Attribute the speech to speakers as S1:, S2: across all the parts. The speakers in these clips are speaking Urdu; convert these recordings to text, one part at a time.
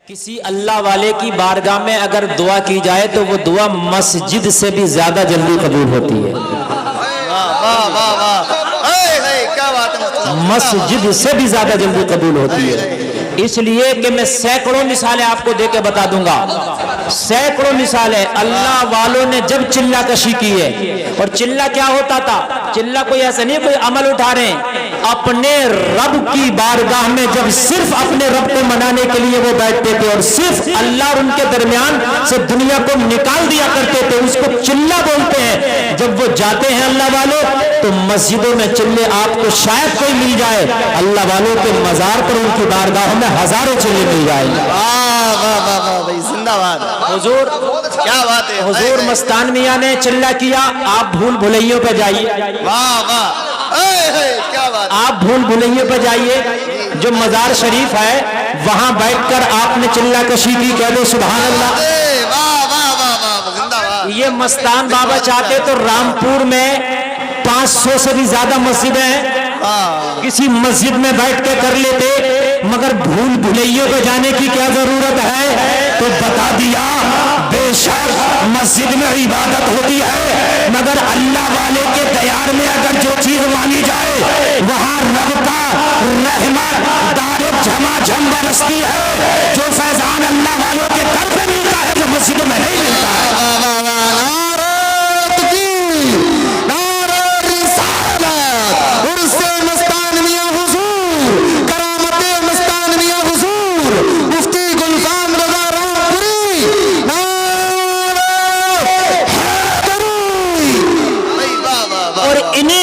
S1: کسی اللہ والے کی بارگاہ میں اگر دعا کی جائے تو وہ دعا مسجد سے بھی زیادہ جلدی قبول ہوتی ہے. مسجد سے بھی زیادہ جلدی قبول ہوتی ہے. اس لیے کہ میں سینکڑوں مثالیں آپ کو دے کے بتا دوں گا. سینکڑوں مثالیں اللہ والوں نے جب چلہ کشی کی ہے. اور چلہ کیا ہوتا تھا؟ چلہ کوئی ایسا نہیں کوئی عمل اٹھا رہے ہیں. اپنے رب کی بارگاہ میں جب صرف اپنے رب کو منانے کے لیے وہ بیٹھتے تھے اور صرف اللہ اور ان کے درمیان سے دنیا کو نکال دیا کرتے تھے, اس کو چلہ بولتے ہیں. جب وہ جاتے ہیں اللہ والوں تو مسجدوں میں چلے آپ کو شاید کوئی مل جائے, اللہ والوں کے مزار پر ان کی بارگاہوں میں ہزاروں چلے مل جائیں. حضور
S2: کیا بات ہے,
S1: حضور مستان میاں نے چلہ کیا. آپ بھول بھلیوں پہ جائیے, آپ بھول بھلیوں پہ جائیے. جو مزار شریف ہے وہاں بیٹھ کر آپ نے چلہ کشی کی, کہہ دو سبحان اللہ. یہ مستان بابا چاہتے تو رامپور میں 500 سے بھی زیادہ مسجدیں ہیں, کسی مسجد میں بیٹھ کے کر لیتے, مگر بھول بھلیوں پہ جانے کی کیا ضرورت ہے؟ تو بتا دیا بے شک مسجد میں عبادت ہوتی ہے, مگر اللہ والے کے دیار میں اگر جو چیز مانی جائے وہاں رب کا رحمت دار جھما جھم برستی ہے. جو فیضان اللہ والوں کے گھر پہ ملتا ہے جو مسجد میں نہیں ملتا ہے.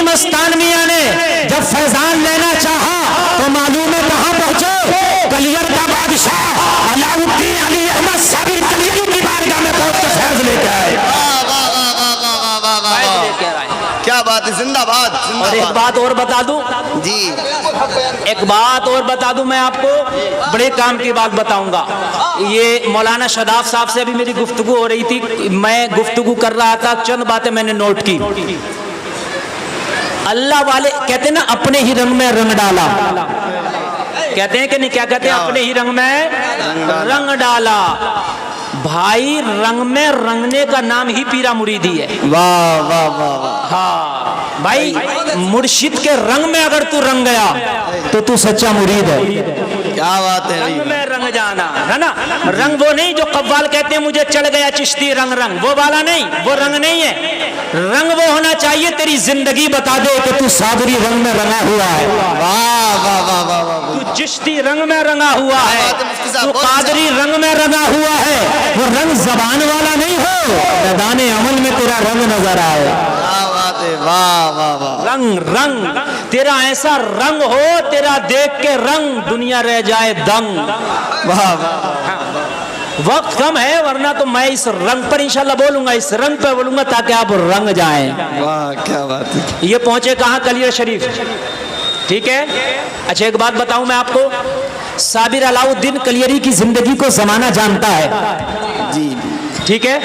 S1: مستان میاں نے جب فیضان لینا چاہا تو معلوم ہے کہاں پہنچے؟ کلیت کا بادشاہ علاء الدین علی احمد صابر کلیت کی بارگاہ میں پہنچ کے فیض لے کے آئے.
S2: کیا بات ہے, زندہ باد.
S1: اور ایک بات اور بتا دوں
S2: جی,
S1: ایک بات اور بتا دوں میں آپ کو, بڑے کام کی بات بتاؤں گا. یہ مولانا شاداب صاحب سے ابھی میری گفتگو ہو رہی تھی, میں گفتگو کر رہا تھا, چند باتیں میں نے نوٹ کی. اللہ والے کہتے ہیں نا اپنے ہی رنگ میں رنگ ڈالا, کہتے ہیں کہ نہیں, کیا کہتے ہیں؟ اپنے ہی رنگ میں رنگ ڈالا. بھائی رنگ میں رنگنے کا نام ہی پیرا مریدی ہے.
S2: واہ واہ واہ.
S1: ہاں بھائی, مرشد کے رنگ میں اگر تو رنگ گیا تو تو سچا مرید ہے.
S2: کیا بات ہے,
S1: رنگ میں رنگ جانا ہے نا. رنگ وہ نہیں جو قوال کہتے ہیں مجھے چڑھ گیا چشتی رنگ, رنگ وہ والا نہیں, وہ رنگ نہیں ہے. رنگ وہ ہونا چاہیے تیری زندگی بتا دے کہ تو صابری رنگ میں رنگا ہوا ہے.
S2: واہ واہ واہ واہ.
S1: تو چشتی رنگ میں رنگا ہوا ہے, تو قادری رنگ میں رنگا ہوا ہے. وہ رنگ زبان والا نہیں ہو, میدان عمل میں تیرا رنگ نظر آئے.
S2: واہ واہ واہ.
S1: رنگ رنگ تیرا ایسا رنگ ہو, تیرا دیکھ کے رنگ دنیا رہ جائے دنگ.
S2: واہ واہ.
S1: وقت کم ہے ورنہ تو میں اس رنگ پر انشاءاللہ بولوں گا, اس رنگ پہ بولوں گا تاکہ آپ رنگ جائیں.
S2: واہ کیا بات ہے.
S1: یہ پہنچے کہاں؟ کلیئر شریف. ٹھیک ہے. اچھا ایک بات بتاؤں میں آپ کو, صابر علاء الدین کلیری کی زندگی کو زمانہ جانتا ہے.
S2: جی
S1: ٹھیک ہے.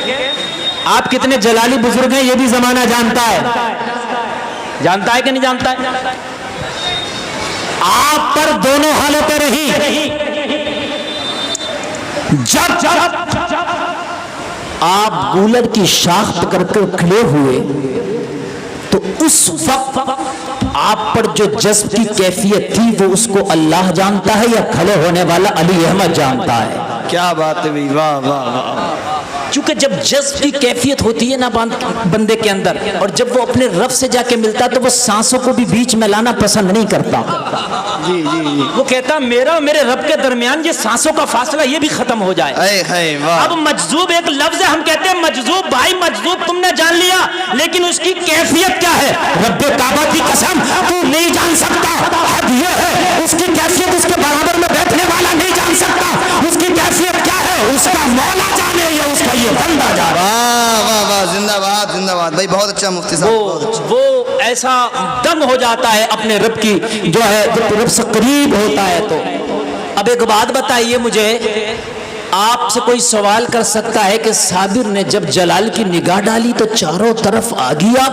S1: آپ کتنے جلالی بزرگ ہیں یہ بھی زمانہ جانتا ہے. جانتا ہے کہ نہیں جانتا ہے؟ آپ پر دونوں حالتیں رہی. جب آپ گولر کی شاخ پکڑ کر کھڑے ہوئے تو اس وقت آپ پر جو جذب کی کیفیت تھی وہ اس کو اللہ جانتا ہے یا کھڑے ہونے والا علی احمد جانتا ہے.
S2: کیا بات ہے, واہ واہ واہ.
S1: چونکہ جب جذب کی کیفیت ہوتی ہے نا بندے کے اندر, اور جب وہ اپنے رب سے جا کے ملتا تو وہ سانسوں کو بھی بیچ میں لانا پسند نہیں کرتا.
S2: جی جی جی.
S1: وہ کہتا میرا اور میرے رب کے درمیان یہ سانسوں کا فاصلہ یہ بھی ختم ہو جائے. اب مجذوب ایک لفظ ہے, ہم کہتے ہیں مجذوب. بھائی مجذوب تم نے جان لیا, لیکن اس کی کیفیت کیا ہے؟ رب کعبہ کی قسم تو نہیں جان سکتا. حد یہ ہے اس کی کیفیت اس کے برابر میں بیٹھنے والا نہیں جان سکتا. اس کی کیفیت کیا ہے اس کا مولا جانے یا اس کا یہ بندہ جانے.
S2: واہ واہ واہ, زندہ باد زندہ باد. بھائی بہت اچھا مفتی صاحب.
S1: وہ ایسا دم ہو جاتا ہے اپنے رب کی جو ہے, جب رب سے قریب ہوتا ہے تو. اب ایک بات بتائیے مجھے, آپ سے کوئی سوال کر سکتا ہے کہ صابر نے جب جلال کی نگاہ ڈالی تو چاروں طرف آ گیا,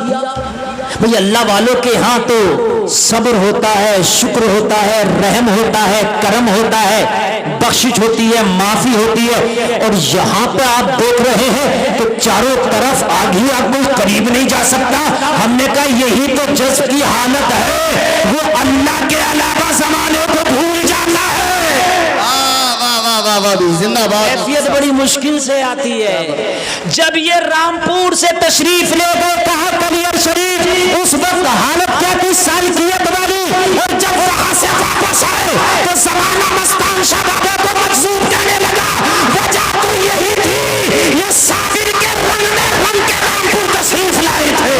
S1: بھئی اللہ والوں کے ہاں تو صبر ہوتا ہے، شکر ہوتا ہے، رحم ہوتا ہے، کرم ہوتا ہے، بخشش ہوتی ہے، معافی ہوتی ہے، اور یہاں پہ آپ دیکھ رہے ہیں کہ چاروں طرف آگ ہی آگ، کوئی قریب نہیں جا سکتا۔ ہم نے کہا یہی تو جذب کی حالت ہے، وہ اللہ کے علاوہ زمانے کو بھول جانا ہے۔
S2: زندہ باد۔
S1: کیفیت بڑی مشکل سے آتی ہے۔ جب یہ رامپور سے تشریف لے گئے کہا کلیئر شریف، اس وقت حالت کیا تھی؟ سالکیت والی، اور جب وہاں سے واپس آئے تو زمانہ مستان شاہ بابا کو مجذوب کہنے لگا۔ وجہ تو یہی تھی، یہ صابر کے رنگ میں رنگ کے رامپور تشریف لائے تھے۔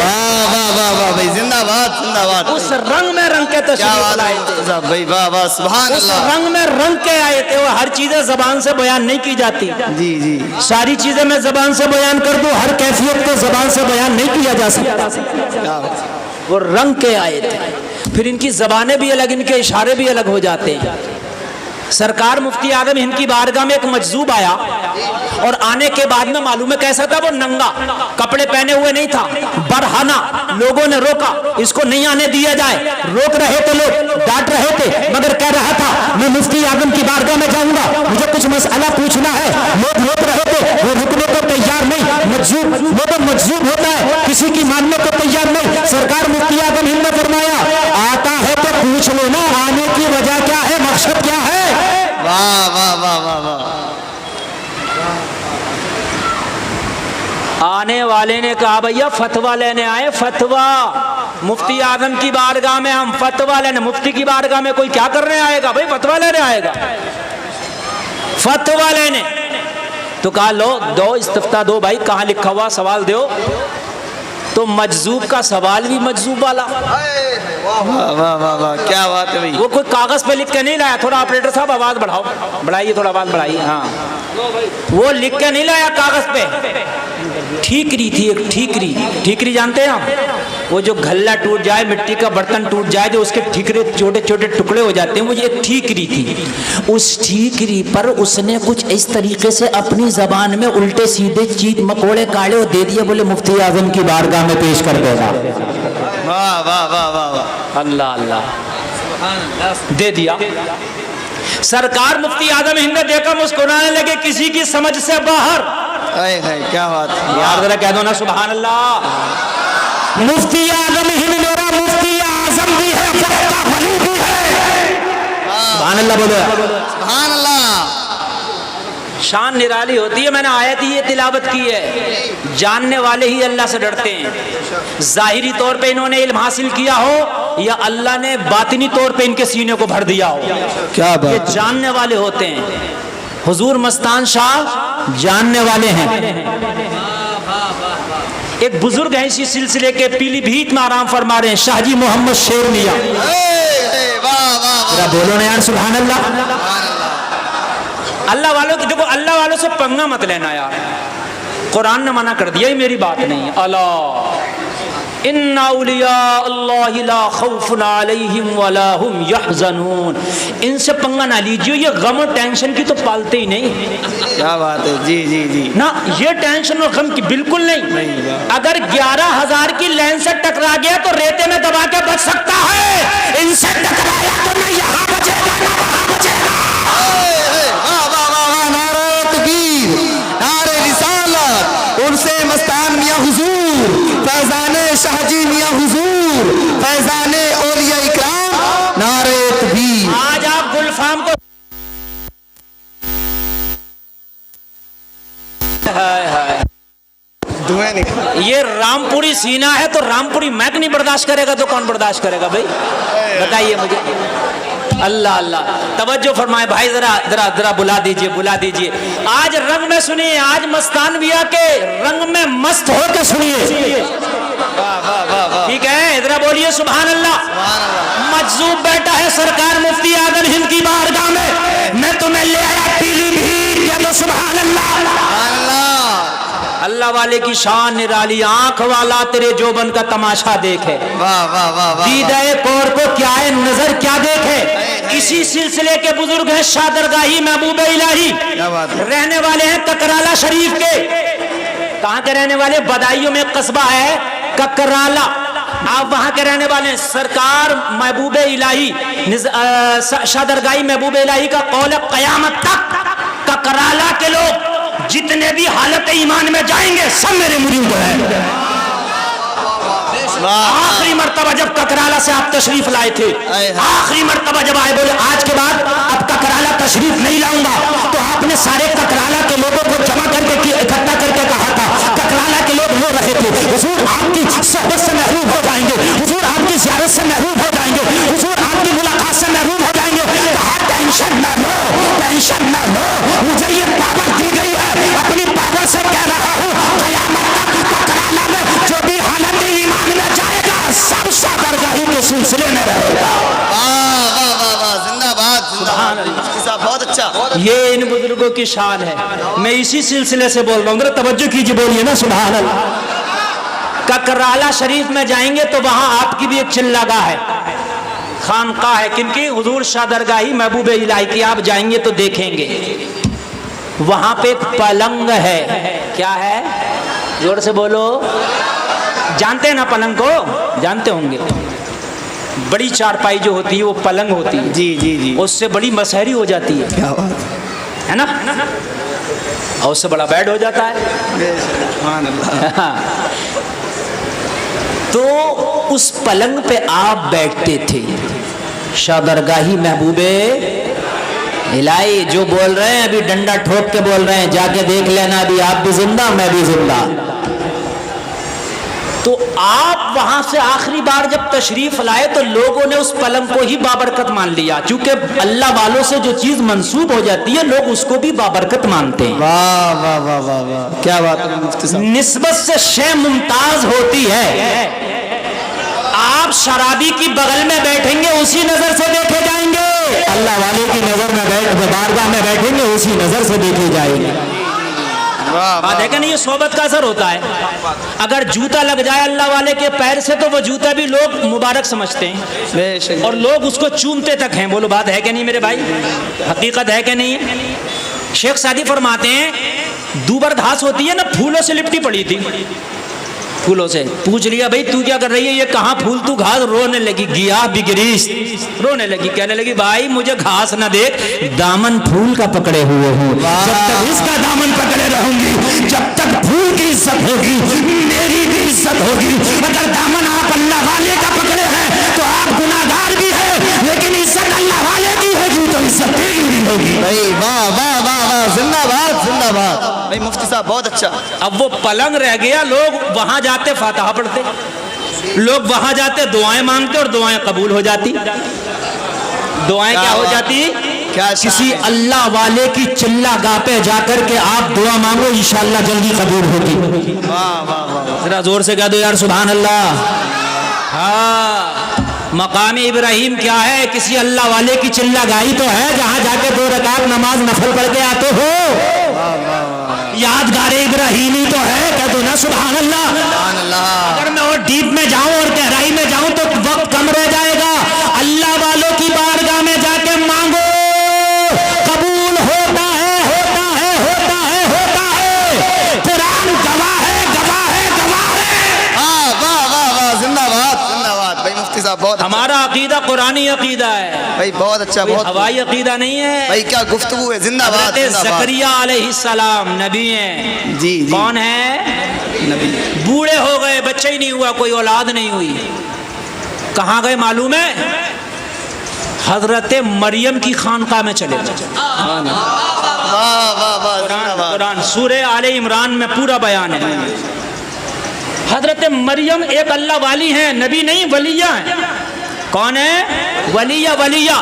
S2: بھائی زندہ باد، زندہ باد۔
S1: اس رنگ میں رنگ کے تشریف لائے تھے
S2: بھائی، واہ واہ، سبحان
S1: اس
S2: اللہ۔
S1: رنگ میں رنگ کے آئے تھے۔ وہ ہر چیزیں زبان سے بیان نہیں کی جاتی،
S2: جی جی،
S1: ساری چیزیں میں زبان سے بیان کر دوں، ہر کیفیت کو زبان سے بیان نہیں کیا جا سکتا۔ وہ رنگ کے آئے تھے، پھر ان کی زبانیں بھی الگ، ان کے اشارے بھی الگ ہو جاتے ہیں۔ سرکار مفتی اعظم ہند کی بارگاہ میں ایک مجذوب آیا، اور آنے کے بعد میں معلوم ہے کیسا تھا؟ وہ ننگا، کپڑے پہنے ہوئے نہیں تھا، برہنہ۔ لوگوں نے روکا، اس کو نہیں آنے دیا جائے، روک رہے تھے لوگ، ڈانٹ رہے تھے، مگر کہہ رہا تھا میں مفتی اعظم کی بارگاہ میں جاؤں گا، مجھے کچھ مسئلہ پوچھنا ہے۔ لوگ روک رہے تھے، وہ رکنے کو تیار نہیں۔ مجذوب وہ تو مجذوب ہوتا ہے، کسی کی ماننے کو تیار نہیں۔ سرکار مفتی اعظم ہند نے فرمایا آتا ہے تو پوچھ لو نا، آنے کی وجہ کیا ہے، مقصد کیا ہے؟
S2: واہ واہ واہ واہ واہ۔
S1: آنے والے نے کہا بھیا فتویٰ لینے آئے، فتویٰ مفتی اعظم کی بارگاہ میں ہم فتویٰ لینے، مفتی کی بارگاہ میں کوئی کیا کرنے آئے گا بھائی؟ فتویٰ لینے آئے گا، فتویٰ لینے۔ تو کہا لو دو استفتاء دو بھائی، کہاں لکھا ہوا سوال دو۔ تو مجذوب کا سوال بھی مجذوب والا،
S2: واہ واہ واہ واہ، کیا بات ہے بھائی۔
S1: وہ کوئی کاغذ پہ لکھ کے نہیں لایا، تھوڑا آپریٹر صاحب آواز بڑھاؤ، بڑھائیے تھوڑا آواز بڑھائیے، ہاں، وہ لکھ کے نہیں لایا کاغذ پہ، ٹھیکری تھی ایک ٹھیکری۔ ٹھیکری جانتے ہیں آپ؟ وہ جو گھلا ٹوٹ جائے، مٹی کا برتن ٹوٹ جائے، جو اس کے ٹھیکرے چھوٹے چھوٹے ٹکڑے ہو جاتے ہیں، وہ یہ ٹھیکری تھی۔ اس ٹھیکری پر اس نے کچھ اس طریقے سے اپنی زبان میں الٹے سیدھے چیت مکوڑے کاڑے اور دے دیے، بولے مفتی اعظم کی بارگاہ میں پیش کر دے گا۔
S2: واہ واہ واہ واہ واہ،
S1: اللہ اللہ، دے دیا۔ سرکار مفتی اعظم ہند نے دیکھا، مسکرانے لگے، کسی کی سمجھ سے باہر۔
S2: کیا بات ہے
S1: یار ذرا کہہ دو نا سبحان اللہ۔ مفتی اعظم ہند میرا مفتی اعظم بھی ہے، فرقہ ولی بھی ہے۔ سبحان اللہ بولو،
S2: سبحان اللہ۔
S1: شان نرالی ہوتی ہے۔ میں نے آیت ہی یہ تلاوت کی ہے، جاننے والے ہی اللہ سے ڈرتے ہیں۔ ظاہری طور پہ انہوں نے علم حاصل کیا ہو، یا اللہ نے باطنی طور پہ ان کے سینے کو بھر دیا ہو،
S2: کیا بات،
S1: یہ جاننے والے ہوتے ہیں۔ حضور مستان شاہ جاننے والے ہیں۔ ایک بزرگ ہیں اسی سلسلے کے، پیلی بھیت میں آرام فرما رہے ہیں، شاہ جی محمد شیر میاں۔ ذرا بولو نا یار سبحان اللہ۔ اللہ والوں کی دیکھو، اللہ والوں سے پنگا مت لینا یار، قرآن نے منع کر دیا، یہ میری بات نہیں ہے۔ اللہ ان اولیاء اللہ لا خوف علیہم ولا هم یحزنون، ان سے پنگا نہ لیجیے، یہ غم اور ٹینشن کی تو پالتے ہی نہیں۔
S2: کیا بات ہے، جی جی جی،
S1: نہ یہ ٹینشن اور غم کی بالکل نہیں۔ اگر 11,000 کی لین سے ٹکرا گیا تو ریتے میں دبا کے بچ سکتا ہے، ان سے ٹکرایا تو نہ یہاں بچے گا نہ وہاں بچے گا۔
S2: نعرہ تکبیر، نعرہ رسالت، ان سے مستان میاں حضور، فیضان شاہ جی میاں حضور، فیضان اولیاء اکرام، نعرہ تکبیر۔
S1: آج آپ گلفام کو یہ رامپوری سینہ ہے، تو رامپوری میک نہیں برداشت کرے گا تو کون برداشت کرے گا بھائی؟ بتائیے مجھے۔ اللہ اللہ، توجہ فرمائے بھائی، ذرا ذرا ذرا بلا دیجئے، بلا دیجئے۔ آج رنگ میں سنیے، آج مستانویہ کے رنگ میں مست ہو کے سنیے، ٹھیک ہے؟ ذرا بولیے سبحان اللہ۔ مجذوب بیٹا ہے سرکار مفتی اعظم ہند کی بارگاہ میں تمہیں لے آیا پیلی بھیت، یا تو سبحان اللہ۔ اللہ والے کی شان نرالی، آنکھ والا تیرے جوبن کا تماشا دیکھے، دیدہ کور کو کیا ہے نظر کیا دیکھے۔ اسی سلسلے کے بزرگ ہیں شاہ درگاہی محبوب الہی، رہنے والے ہیں ککرالہ شریف کے۔ کہاں کے رہنے والے؟ بدایوں میں قصبہ ہے ککرالہ، آپ وہاں کے رہنے والے ہیں. سرکار محبوب الہی شادرگاہی محبوب الہی کا قول ہے قیامت تک ککرالہ کے لوگ جتنے بھی حالت ایمان میں جائیں گے سب میرے مرید ہیں. آخری مرتبہ جب ککرالہ سے آپ تشریف لائے تھے, آخری مرتبہ جب آئے بولے آج کے بعد اب ککرالہ تشریف نہیں لاؤں گا, تو آپ نے سارے ککرالہ کے لوگوں کو جمع کر کے اکٹھا کر کے کہا تھا. ککرالہ کے لوگ رو رہے تھے حضور آپ کی صحبت سے محروم ہو جائیں گے, حضور آپ کی زیارت سے محروم ہو جائیں گے, حضور آپ کی ملاقات سے محروم ہو جائیں گے. کہا ٹینشن نہ لو, ٹینشن نہ لو, مجھے یہ پاور دی گئی ہے, اپنی پاور سے کہہ رہا ہوں قیامت تک ککرالہ میں جو بھی حالت ایمان میں جائے گا سب شادرگاہی کے سلسلے میں رہے گا.
S2: زندہ باد, سبحان اللہ, بہت اچھا.
S1: یہ ان بزرگوں کی شان ہے. میں اسی سلسلے سے بول رہا ہوں, ذرا توجہ کیجئے, بولیے نا سبحان اللہ. ککرالہ شریف میں جائیں گے تو وہاں آپ کی بھی ایک چلہ گاہ ہے, خانقاہ ہے. کن کی؟ حضور شادرگاہی محبوب الہی کی. آپ جائیں گے تو دیکھیں گے وہاں پہ ایک پلنگ ہے. کیا ہے؟ زور سے بولو. جانتے ہیں نا پلنگ کو؟ جانتے ہوں گے. بڑی چارپائی جو ہوتی ہے وہ پلنگ ہوتی ہے.
S2: جی جی جی,
S1: اس سے بڑی مسہری ہو جاتی ہے,
S2: کیا بات
S1: ہے نا, اور اس سے بڑا بیڈ ہو جاتا ہے.
S2: سبحان اللہ.
S1: تو اس پلنگ پہ آپ بیٹھتے تھے. شادرگاہی محبوب الہی جو بول رہے ہیں ابھی ڈنڈا ٹھوک کے بول رہے ہیں, جا کے دیکھ لینا, ابھی آپ بھی زندہ میں بھی زندہ. تو آپ وہاں سے آخری بار جب تشریف لائے تو لوگوں نے اس پلنگ کو ہی بابرکت مان لیا, چونکہ اللہ والوں سے جو چیز منسوب ہو جاتی ہے لوگ اس کو بھی بابرکت مانتے ہیں.
S2: واہ واہ واہ واہ واہ, کیا بات ہے مفتی صاحب.
S1: نسبت سے شے ممتاز ہوتی ہے. آپ شرابی کی بغل میں بیٹھیں گے اسی نظر سے دیکھے جائیں گے, اللہ والے کی نظر میں بارگاہ میں بیٹھیں گے اسی نظر سے دیکھے جائیں گے. بات ہے کہ نہیں, یہ صحبت کا اثر ہوتا ہے. اگر جوتا لگ جائے اللہ والے کے پیر سے تو وہ جوتا بھی لوگ مبارک سمجھتے ہیں اور لوگ اس کو چومتے تک ہیں. بولو بات ہے کہ نہیں میرے بھائی, حقیقت ہے کہ نہیں. شیخ سعدی فرماتے ہیں دوبر گھاس ہوتی ہے نا, پھولوں سے لپٹی پڑی تھی. پھولوں سے پوچھ لیا بھئی تو کیا کر رہی ہے, یہ کہاں پھول تو گھاس. رونے لگی, گیا بگریس, رونے لگی, کہنے لگی بھائی مجھے گھاس نہ دیکھ, دامن پھول کا پکڑے ہوئے ہوں, جب تک اس کا دامن پکڑے رہوں گی جب تک پھول کی عزت ہوگی میری بھی عزت ہوگی. اگر دامن آپ اللہ والے کا پکڑے ہیں تو آپ گناہگار بھی ہیں, لیکن عزت اللہ والے کی ہوگی تو عزت تیری بھی ہوگی.
S2: بھائی واہ واہ واہ واہ, زندہ باد زندہ باد. بھائی مفتی صاحب بہت اچھا.
S1: اب وہ پلنگ رہ گیا, لوگ وہاں جاتے فاتحہ پڑھتے, لوگ وہاں جاتے دعائیں مانگتے اور دعائیں قبول ہو جاتی. دعائیں کیا ہو جاتی؟ کسی اللہ والے کی چلہ گاہ پہ جا کر کے آپ دعا مانگو انشاءاللہ جلدی قبول ہوگی. ذرا زور سے کہہ دو یار سبحان اللہ. ہاں, مقام ابراہیم کیا ہے؟ کسی اللہ والے کی چلہ گاہی تو ہے جہاں جا کے 2 رکعت نماز نفل پڑھ کے آتے ہو. یادگار ابراہیمی تو ہے, کہہ دو نا سبحان اللہ. اگر میں اور ڈیپ میں جاؤں اور گہرائی میں جاؤں تو وقت کم رہ جائے گا. اللہ والوں کی بارگاہ میں جا کے مانگو, قبول ہوتا ہے ہوتا ہے ہوتا ہے ہوتا ہے. قرآن گواہ ہے گواہ ہے گواہ ہے.
S2: واہ واہ واہ واہ, زندہ باد زندہ باد. بھائی مفتی صاحب بہت
S1: ہمارا عقیدہ قرآنی عقیدہ ہے
S2: بھائی, بہت اچھا. بہت
S1: ہوائی عقیدہ نہیں ہے
S2: بھائی, کیا گفتگو ہے. زندہ باد
S1: حضرت زکریا علیہ السلام نبی ہیں.
S2: جی جی,
S1: کون ہے؟
S2: نبی.
S1: بوڑھے ہو گئے, بچہ ہی نہیں ہوا, کوئی اولاد نہیں ہوئی. کہاں گئے معلوم ہے؟ حضرت مریم کی خانقاہ میں چلے گئے.
S2: واہ واہ واہ, زندہ باد.
S1: قرآن سورہ آل عمران میں پورا بیان ہے. حضرت مریم ایک اللہ والی ہیں, نبی نہیں, ولیہ ہیں. کون ہے؟ ولیہ. ولیہ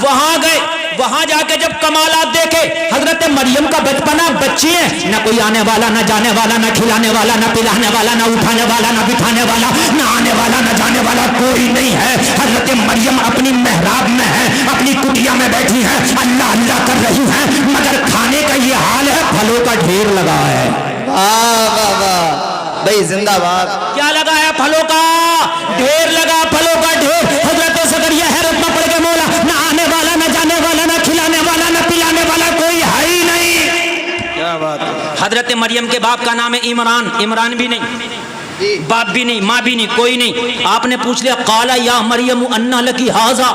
S1: وہاں گئے, وہاں جا کے جب کمالات دیکھے, حضرت مریم کا بچپنا, بچی ہے, نہ کوئی آنے والا نہ جانے والا, نہ کھلانے والا نہ پلانے والا, نہ اٹھانے والا نہ بٹھانے والا, نہ آنے والا نہ جانے والا, کوئی نہیں ہے. حضرت مریم اپنی محراب میں ہے, اپنی کٹیا میں بیٹھی ہیں, اللہ اللہ کر رہی ہیں, مگر کھانے کا یہ حال ہے, پھلوں کا ڈھیر لگا ہے.
S2: واہ واہ واہ بھائی, زندہ باد.
S1: کیا لگا ہے؟ پھلوں کا ڈھیر لگا, پھلوں کا ڈھیر. حضرت زکریا حیرت میں پڑ گئے, مولا نہ آنے والا نہ جانے والا, نہ کھلانے والا نہ پلانے والا, کوئی ہے ہی نہیں.
S2: کیا بات ہے.
S1: حضرت مریم کے باپ کا نام ہے عمران. عمران بھی نہیں, باپ بھی نہیں، ماں بھی نہیں، کوئی نہیں. آپ نے پوچھ لیا قالا یا مریم انا لکی ھذا،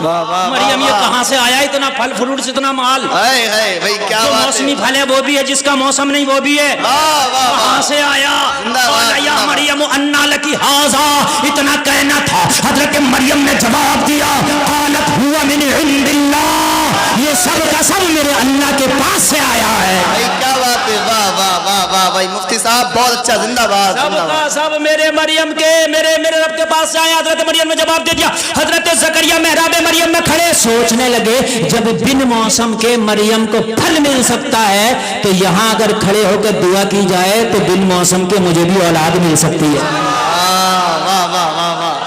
S1: مریم یہ کہاں سے آیا اتنا پھل فروٹ سے اتنا مال؟
S2: بھائی کیا
S1: جو
S2: بات
S1: موسمی پھل ہے وہ بھی ہے، جس کا موسم نہیں وہ بھی ہے. کہاں سے آیا؟ قال یا مریم انا لکی ھذا، اتنا کہنا تھا. حضرت مریم نے جواب دیا قالت هو من عند اللہ، یہ سب کا سب میرے اللہ کے پاس سے آیا ہے.
S2: بھائی کیا بات ہے، واہ واہ واہ واہ بھائی مفتی صاحب بہت اچھا، زندہ باد.
S1: سب کا سب میرے مریم کے میرے رب کے پاس سے آیا. حضرت مریم نے جواب دے دیا. حضرت زکریا محراب مریم میں کھڑے سوچنے لگے جب بن موسم کے مریم کو پھل مل سکتا ہے تو یہاں اگر کھڑے ہو کر دعا کی جائے تو بن موسم کے مجھے بھی اولاد مل سکتی ہے.
S2: واہ واہ واہ واہ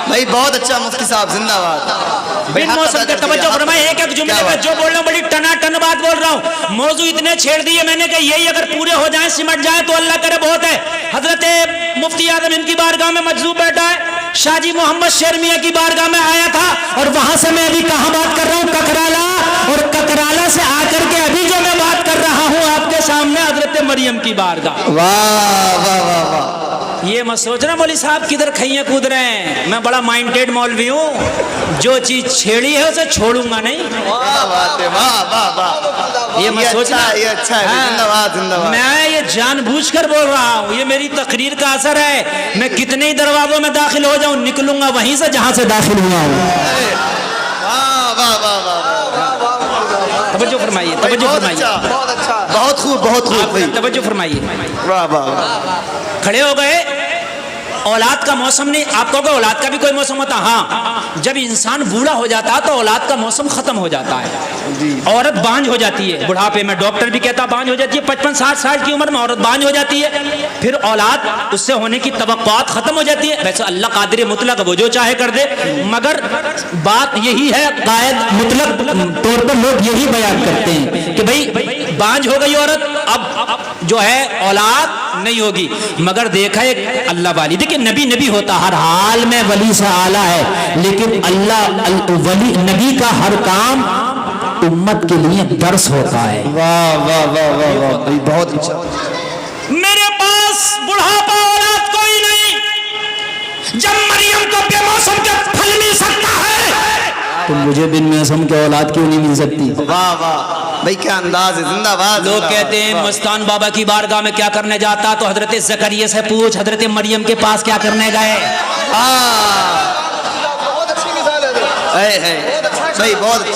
S2: بھائی بہت اچھا مفتی صاحب، زندہ باد.
S1: بن موسم کا توجہ فرمائے. ایک ایک جملے پہ جو بول رہا ہوں بڑی ٹنا ٹن بات بول رہا ہوں. موضوع اتنے چھیڑ دیے میں نے کہ یہی اگر پورے ہو جائیں سمٹ جائیں تو اللہ کرے بہت ہے. حضرت مفتی اعظم ان کی بارگاہ میں مجذوب بیٹھا ہے. شاہ جی محمد شیر میاں کی بارگاہ میں آیا تھا اور وہاں سے میں ابھی کہاں بات کر رہا ہوں؟ ککرالا. اور ککرالا سے آ کر کے ابھی جو میں بات کر رہا ہوں آپ کے سامنے حضرت مریم کی بارگاہ.
S2: واہ واہ واہ واہ.
S1: یہ مت سوچنا مولوی صاحب کدھر کھئیاں کود رہے ہیں. میں بڑا مائنڈیڈ مولوی ہوں، جو چیز چھیڑی ہے اسے چھوڑوں گا نہیں.
S2: واہ بات ہے، واہ واہ واہ.
S1: یہ مت سوچنا.
S2: یہ اچھا ہے، زندہ باد زندہ باد.
S1: میں یہ جان بوجھ کر بول رہا ہوں، یہ میری تقریر کا اثر ہے. میں کتنے ہی دروازوں میں داخل ہو جاؤں نکلوں گا وہیں سے جہاں سے داخل ہوا ہوں.
S2: واہ واہ واہ واہ.
S1: توجہ فرمائیے، توجہ
S2: بہت
S1: فرمائیے،
S2: اچھا، بہت اچھا، بہت خوب بہت خوب بھائی.
S1: توجہ فرمائیے.
S2: واہ واہ.
S1: کھڑے ہو گئے. اولاد کا موسم نہیں. آپ کہو گے اولاد کا بھی کوئی موسم ہوتا؟ ہاں، جب انسان بوڑھا ہو جاتا ہے تو اولاد کا موسم ختم ہو جاتا ہے. عورت بانجھ ہو جاتی ہے بڑھاپے میں، ڈاکٹر بھی کہتا بانجھ ہو جاتی ہے. 55-60 سال کی عمر میں عورت بانجھ ہو جاتی ہے. پھر اولاد اس سے ہونے کی توقعات ختم ہو جاتی ہے. ویسے اللہ قادر مطلق وہ جو چاہے کر دے، مگر بات یہی ہے قائد مطلق طور پر لوگ یہی بیان کرتے ہیں کہ بھائی بانجھ ہو گئی عورت، اب جو ہے اولاد نہیں ہوگی. مگر دیکھا ایک اللہ والی، دیکھیں نبی ہوتا ہر حال میں ولی سے اعلیٰ ہے، لیکن اللہ ولی نبی کا ہر کام امت کے لیے درس ہوتا ہے.
S2: واہ واہ واہ واہ واہ بھائی بہت اچھا.
S1: میرے پاس بڑھاپا اولاد کوئی نہیں، جب مریم کو بے موسم کے پھل مل سکتا ہے
S2: تو مجھے بن موسم کے اولاد کیوں نہیں مل سکتی؟ واہ واہ بھائی کیا انداز ہے، زندہ باد.
S1: لوگ کہتے ہیں مستان بابا کی بارگاہ میں کیا کرنے جاتا تو حضرت زکریا سے پوچھ حضرت مریم کے پاس کیا کرنے گئے.
S2: بہت اچھی مثال ہے بھائی، بہت اچھی.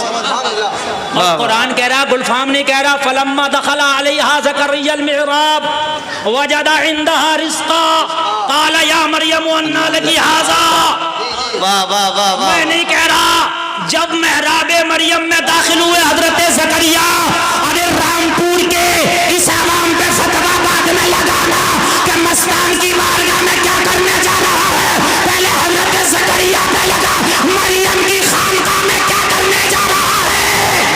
S1: اور قرآن کہہ رہا، گلفام نہیں کہہ رہا فلما دخل علیہا زکریا المحراب وجد عندها رزقا قال یا مریم انا لکی ھذا.
S2: واہ واہ واہ واہ.
S1: میں نہیں کہہ رہا جب محراب مریم میں داخل ہوئے حضرت زکریا، ارے رامپور کے اس عوام پہ فتویٰ بعد میں لگانا کہ مستان کی بارگاہ میں کیا کرنے جا رہا ہے. پہلے حضرت زکریا پہ لگا مریم کی خانقاہ میں کیا کرنے جا رہا ہے.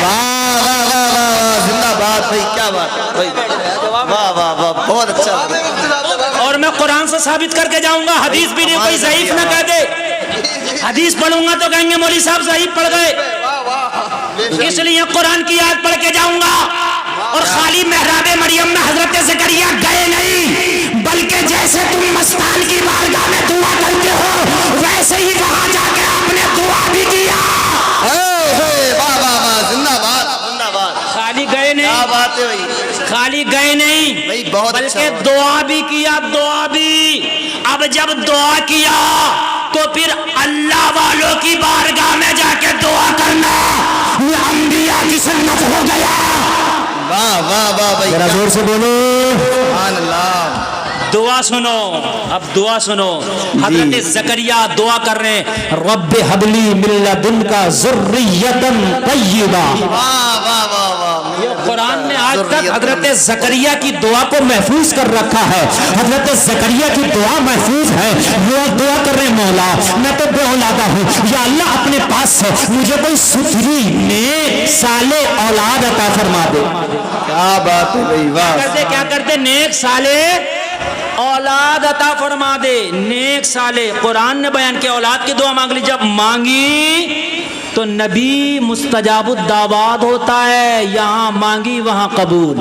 S2: واہ واہ واہ واہ زندہ باد بھائی، کیا بات ہے بھائی. واہ واہ واہ بہت اچھا.
S1: اور میں قرآن سے ثابت کر کے جاؤں گا، حدیث بھی نہیں کوئی ضعیف نہ کہہ دے. حدیث پڑھوں گا تو کہیں گے مولوی صاحب ضعیف پڑھ گئے، اس لیے قرآن کی آیت پڑھ کے جاؤں گا. اور خالی محراب مریم میں حضرت زکریا گئے نہیں، بلکہ جیسے تم مستان کی بارگاہ میں دعا کرتے ہو ویسے ہی وہاں جا کے آپ نے دعا بھی کیا.
S2: واہ واہ واہ زندہ باد زندہ باد.
S1: خالی گئے
S2: کیا
S1: نہیں،
S2: بات ہے بھائی.
S1: خالی گئے نہیں
S2: بھائی بہت
S1: بلکہ
S2: اچھا.
S1: دعا بھی کیا، دعا بھی. اب جب دعا کیا تو پھر اللہ والوں کی بارگاہ میں جا کے دعا کرنا یہ انبیاء کی سنت ہو گیا.
S2: واہ واہ واہ بھائی،
S1: ذرا زور سے بولو
S2: سبحان اللہ.
S1: دعا سنو. اب دعا سنو، حضرت زکریا دعا کر رہے ہیں رب حبلی من لدنک ذریۃ طیبہ.
S2: واہ واہ واہ واہ.
S1: یہ قرآن نے آج تک حضرت زکریا کی دعا کو محفوظ کر رکھا ہے. حضرت زکریا کی دعا محفوظ ہے. وہ دعا کر رہے مولا میں تو بے اولادہ ہوں، یا اللہ اپنے پاس سے مجھے کوئی ستھری نیک صالح اولاد عطا فرما دے.
S2: کیا بات ہے بھائی. واہ.
S1: کیا کرتے نیک صالح اولاد عطا فرما دے. نیک صالح قرآن نے بیان کیا اولاد کی دعا مانگ لی. جب مانگی تو نبی مستجاب الدعوات ہوتا ہے، یہاں مانگی وہاں قبول.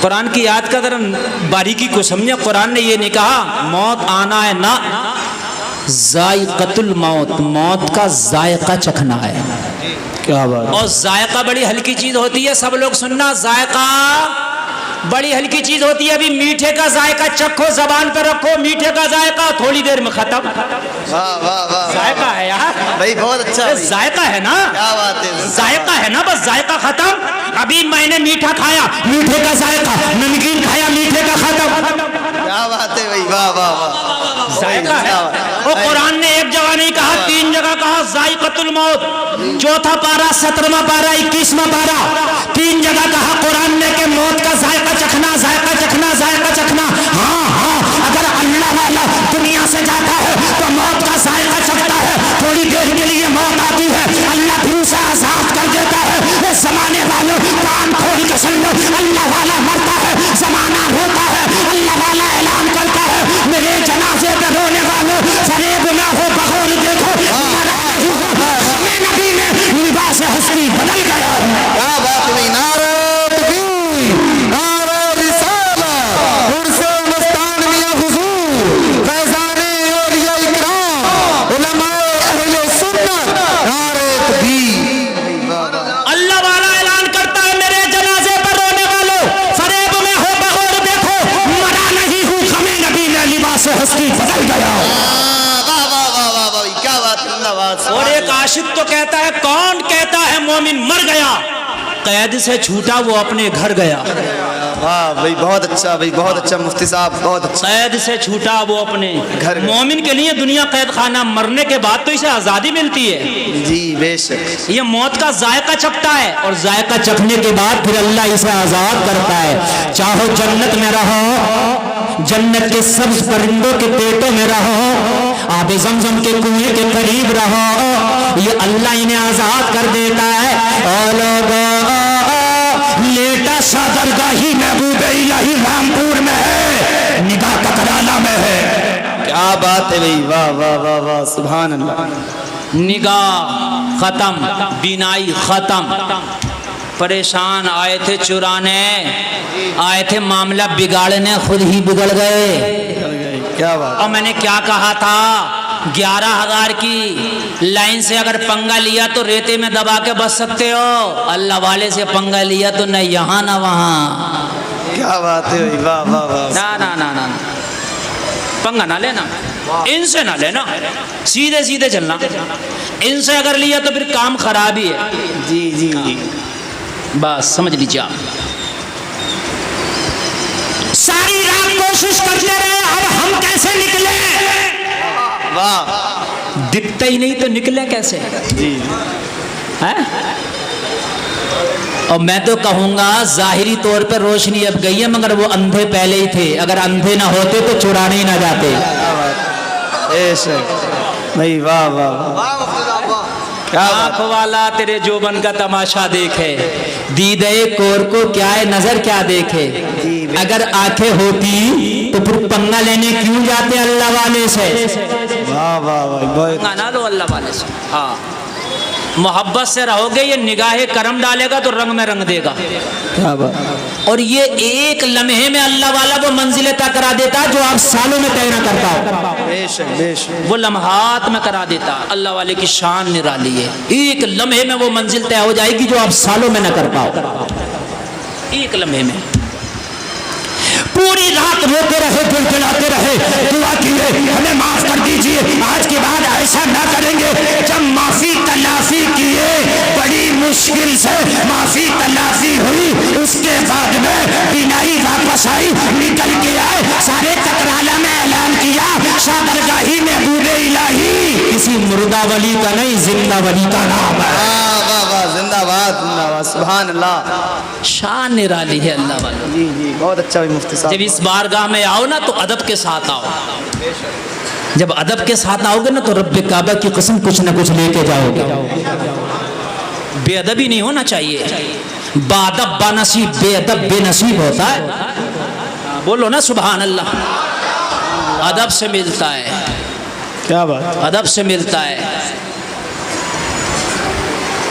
S1: قرآن کی یاد کا ذرا باریکی کو سمجھے. قرآن نے یہ نہیں کہا موت آنا ہے نہ، ذائقۃ الموت، موت کا ذائقہ چکھنا ہے.
S2: کیا بات.
S1: اور ذائقہ بڑی ہلکی چیز ہوتی ہے، سب لوگ سننا، ذائقہ بڑی ہلکی چیز ہوتی ہے. ابھی میٹھے کا ذائقہ چکھو، زبان پہ رکھو، میٹھے کا ذائقہ تھوڑی دیر میں ختم.
S2: واہ واہ واہ
S1: ذائقہ ہے یار
S2: بھائی، بہت اچھا بھائی.
S1: ذائقہ ہے نا،
S2: کیا بات ہے.
S1: ذائقہ ہے نا، بس ذائقہ ختم. ابھی میں نے میٹھا کھایا، میٹھے کا ذائقہ، نمکین کھایا، میٹھے کا ختم.
S2: کیا بات ہے بھائی. واہ واہ واہ.
S1: ذائقہ ہے. اور قرآن نے ایک جگہ نہیں کہا، 3 جگہ کہا ذائقۃ الموت. 4 پارہ، 17واں پارہ، 21واں پارہ، 3 جگہ کہا قرآن نے کہ موت کا ذائقہ چکھنا، ذائقہ چکھنا، ذائقہ چکھنا. ہاں ہاں، اگر اللہ والا دنیا سے جاتا ہے تو موت کا ذائقہ چکھتا ہے. تھوڑی دیر کے لیے موت آتی ہے، اللہ پھر اسے آزاد کر دیتا ہے. اس زمانے والوں کان کھول کے سن لو، اللہ والا مرتا ہے، زمانہ ہوتا ہے، اللہ والا اعلان کرتا ہے میرے جنازے پہ رونے والوں فریب نہ ہو، بغور دیکھو میں نبی میں لباس ہستی بدل گیا.
S2: کیا بات ہے بھائی. نعرہ تکبیر، نعرہ رسالت، عرس مستان میاں حضور، فیضان اولیاء اکرام، علماء اہل سنت. نعرہ تکبیر.
S1: اللہ والا اعلان کرتا ہے میرے جنازے پر رونے والوں فریب میں ہو، بغور دیکھو مرا نہیں ہوں، غم نبی میں لباس ہستی بدل گیا.
S2: واہ واہ واہ واہ واہ. کیا بات ہے. اللہ بات.
S1: اور ایک عاشق تو کہتا ہے، کون کہتا ہے مومن مر گیا؟ قید سے چھوٹا وہ اپنے گھر گیا.
S2: واہ بھائی، بہت اچھا بھائی، بہت اچھا مفتی صاحب، بہت اچھا.
S1: قید سے چھوٹا وہ اپنے
S2: گھر گیا.
S1: مومن کے لیے دنیا قید خانہ، مرنے کے بعد تو اسے آزادی ملتی ہے.
S2: جی بے شک.
S1: یہ موت کا ذائقہ چکھتا ہے، اور ذائقہ چکھنے کے بعد پھر اللہ اسے آزاد کرتا ہے. چاہو جنت میں رہو، جنت کے سبز پرندوں کے پیٹوں میں رہو، آب زمزم کے کنویں کے قریب رہو، یہ اللہ انہیں آزاد کر دیتا ہے. اور لوگوں لیٹا سا درگاہی محبوب الہی رامپور میں ہے، نگاہ ککرالا میں ہے.
S2: کیا بات ہے بھائی. واہ واہ واہ واہ. سبحان اللہ.
S1: نگاہ ختم، بینائی ختم. پریشان آئے تھے چرانے، آئے تھے معاملہ بگاڑنے، خود ہی بگڑ گئے.
S2: کیا بات.
S1: اور میں نے کیا کہا تھا، 11,000 کی لائن سے اگر پنگا لیا تو ریتے میں دبا کے بچ سکتے ہو، اللہ والے سے پنگا لیا تو نہ یہاں نہ وہاں.
S2: کیا بات ہے بھائی. واہ واہ واہ.
S1: نہ پنگا نہ لینا، ان سے نہ لینا، سیدھے سیدھے چلنا. ان سے اگر لیا تو پھر کام خراب ہی ہے.
S2: جی جی جی.
S1: بس سمجھ لیجیے آپ. ساری رات کوشش کرتے رہے، اب ہم کیسے نکلے؟
S2: واہ.
S1: دکھتا ہی نہیں تو نکلے کیسے؟
S2: جی.
S1: اور میں تو کہوں گا ظاہری طور پر روشنی اب گئی ہے، مگر وہ اندھے پہلے ہی تھے. اگر اندھے نہ ہوتے تو چرانے ہی نہ جاتے.
S2: بے شک بھائی. واہ واہ واہ.
S1: آنکھ والا تیرے جوبن کا تماشا دیکھے، دیدے کور کو کیا ہے نظر کیا دیکھے. اگر آنکھیں ہوتی تو پھر پنگا لینے کیوں جاتے اللہ والے سے؟
S2: واہ واہ واہ.
S1: پنگا نہ لو اللہ والے سے. ہاں، محبت سے رہو گے، یہ نگاہ کرم ڈالے گا تو رنگ میں رنگ دے گا.
S2: کیا بات.
S1: اور یہ ایک لمحے میں اللہ والا وہ منزل طے کرا دیتا جو آپ سالوں میں طے نہ کرتا ہو.
S2: بے شک بے شک.
S1: وہ لمحات میں کرا دیتا. اللہ والے کی شان نرالی ہے. ایک لمحے میں وہ منزل طے ہو جائے گی جو آپ سالوں میں نہ کر پاؤ. ایک لمحے میں. پوری رات روتے رہے، دل جلاتے رہے، دعا کیے ہمیں معاف کر دیجئے، آج کے بعد ایسا نہ کریں گے. جب معافی تلافی کیے، بڑی مشکل سے معافی تلافی ہوئی، اس کے بعد میں بینائی واپس آئی، نکل کے آئے، سارے تکرالہ میں اعلان کیا شادرگاہی میں محبوب الہی کسی مردہ ولی کا نہیں، زندہ ولی کا نام ہے.
S2: زندہ باد زندہ باد. سبحان اللہ.
S1: شان نرالی ہے اللہ والا.
S2: جی جی بہت اچھا بھی مفتی صاحب.
S1: جب اس بارگاہ میں آؤ نا تو ادب کے ساتھ آؤ. جب ادب کے ساتھ آؤ گے نا تو رب کعبہ کی قسم کچھ نہ کچھ لے کے جاؤ گے. بے ادبی نہیں ہونا چاہیے. بادب با نصیب، بے ادب بے نصیب ہوتا ہے. بولو نا سبحان اللہ. ادب سے ملتا ہے.
S2: کیا بات.
S1: ادب سے ملتا ہے.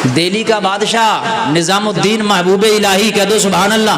S1: دہلی کا بادشاہ نظام الدین محبوب الہی کہہ دو سبحان اللہ.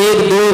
S1: 1, 2,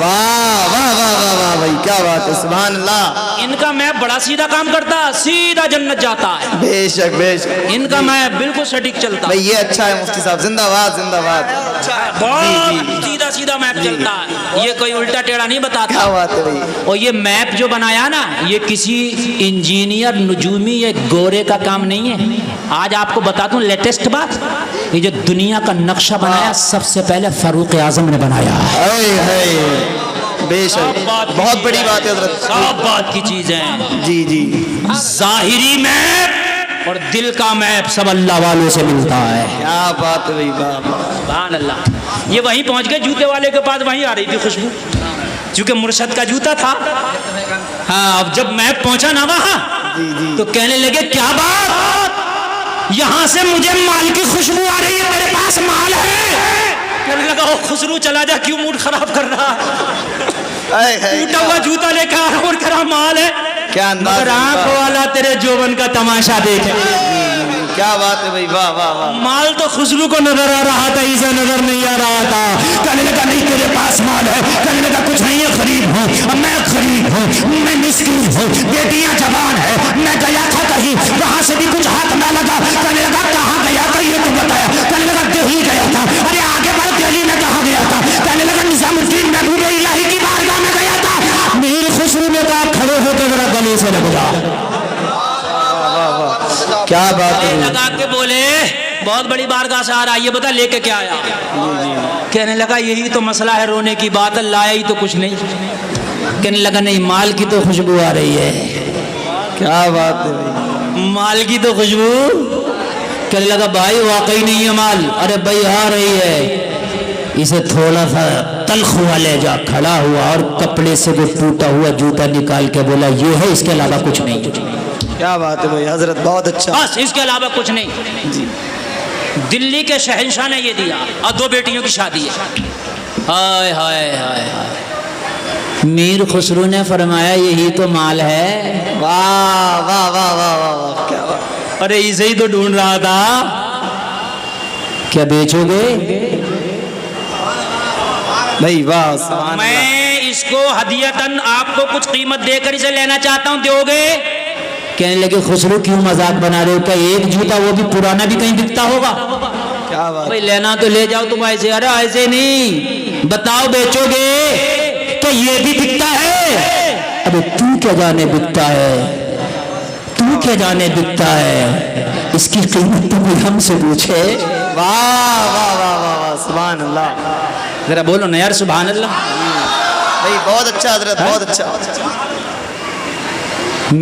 S2: واہ واہ واہ واہ واہ بھائی، کیا بات ہے، سبحان اللہ۔
S1: ان کا میپ بڑا سیدھا کام کرتا ہے، سیدھا جنت جاتا ہے۔
S2: بے شک بے شک،
S1: ان کا میپ بالکل سٹیک چلتا ہے،
S2: بھائی یہ اچھا ہے مفتی صاحب، زندہ باد زندہ باد،
S1: بہت سیدھا سیدھا میپ چلتا ہے، یہ کوئی الٹا ٹیڑھا نہیں بتاتا۔
S2: کیا بات ہے بھائی۔
S1: اور یہ میپ جو بنایا نا، یہ کسی انجینئر نجومی یا گورے کا کام نہیں ہے۔ آج آپ کو بتاتا ہوں لیٹسٹ بات، یہ جو دنیا کا نقشہ بنایا سب سے پہلے فاروق اعظم نے بنایا ہے۔
S2: اے ہے، بے شک، بہت بڑی بات ہے حضرت،
S1: سب بات کی چیزیں،
S2: جی جی،
S1: ظاہری میپ اور دل کا میپ سب اللہ والوں سے ملتا ہے۔
S2: کیا بات ہے بھائی، واہ واہ۔
S1: سبحان اللہ۔ یہ وہیں پہنچ گئے جوتے والے کے پاس، وہیں آ رہی تھی خوشبو، چونکہ مرشد کا جوتا تھا۔ ہاں، اب جب میپ پہنچا نا وہاں تو کہنے لگے کیا بات، یہاں سے مجھے مال کی خوشبو آ رہی ہے، میرے پاس مال ہے۔ کہنے لگا او خسرو چلا جا، کیوں موڈ خراب کر رہا ہے، ٹوٹا ہوا جوتا لے کے آ رہا اور کہہ رہا مال ہے۔
S2: کیا انداز
S1: مگر
S2: ہے،
S1: آنکھ والا تیرے جوبن کا تماشا دیکھے۔
S2: کیا بات ہے بھائی، واہ واہ واہ۔
S1: مال تو خسرو کو نظر آ رہا تھا، اسے نظر نہیں آ رہا تھا۔ کہنے لگا نہیں تیرے پاس مال ہے، کہنے لگا کچھ نہیں ہے، غریب ہوں میں، غریب ہوں میں، مسکین ہوں، بیٹیاں جوان ہے، میں گیا تھا کہیں وہاں سے بھی کچھ ہاتھ نہ لگا۔ کہنے لگا کہاں گیا تھا یہ تو بتایا، کہنے لگا دہلی گیا تھا۔ ارے آگے بڑھ، دہلی میں کہاں گیا تھا؟ کہنے لگا نظام الدین محبوب الہی کی بارگاہ میں گیا تھا۔ میر خسرو نے کہا کھڑے ہو کے ذرا گلے سے لگ جا۔
S2: کیا بات ہے،
S1: لگا کے بولے بہت بڑی بارگاہ سے آ رہا ہے، یہ بتا لے کے کیا آیا؟ کہنے لگا یہی تو مسئلہ ہے، رونے کی بات ہے، لایا ہی تو کچھ نہیں۔ کہنے لگا نہیں، مال کی تو خوشبو آ رہی ہے۔
S2: کیا بات ہے بھائی،
S1: مال کی تو خوشبو؟ کہنے لگا بھائی واقعی نہیں ہے مال۔ ارے بھائی آ رہی ہے۔ اسے تھوڑا سا تلخ ہوا لے جا، کھڑا ہوا اور کپڑے سے وہ ٹوٹا ہوا جوتا نکال کے بولا یہ ہے، اس کے علاوہ کچھ نہیں۔
S2: کیا بات ہے بھائی حضرت، بہت اچھا،
S1: بس اس کے علاوہ کچھ نہیں۔ دلی کے شہنشاہ نے یہ دیا، اور 2 بیٹیوں کی شادی ہے۔ ہائے ہائے ہائے ہائے، میر خسرو نے فرمایا یہی تو مال ہے۔
S2: واہ واہ واہ واہ واہ، کیا بات۔
S1: ارے اسے ہی تو ڈھونڈ رہا تھا، کیا بیچو گے؟
S2: بھائی واہ، سبحان اللہ۔
S1: میں اس کو ہدیتاً آپ کو کچھ قیمت دے کر اسے لینا چاہتا ہوں، دو گے؟ کہنے لگے خسرو کیوں مذاق بنا رہے ہو، کہ ایک جوتا وہ بھی پرانا بھی کہیں بکتا ہوگا؟
S2: کیا بات،
S1: بھائی لینا تو لے جاؤ تم ایسے۔ ارے ایسے نہیں، بتاؤ بیچو گے کہ یہ بھی بکتا ہے؟ ابے تو کیا جانے بکتا ہے، تو کیا جانے بکتا ہے، اس کی قیمت تو کوئی ہم سے پوچھے۔
S2: واہ واہ واہ واہ، سبحان اللہ۔
S1: ذرا بولو نا یار سبحان اللہ۔
S2: بھائی بہت اچھا حضرت، بہت اچھا۔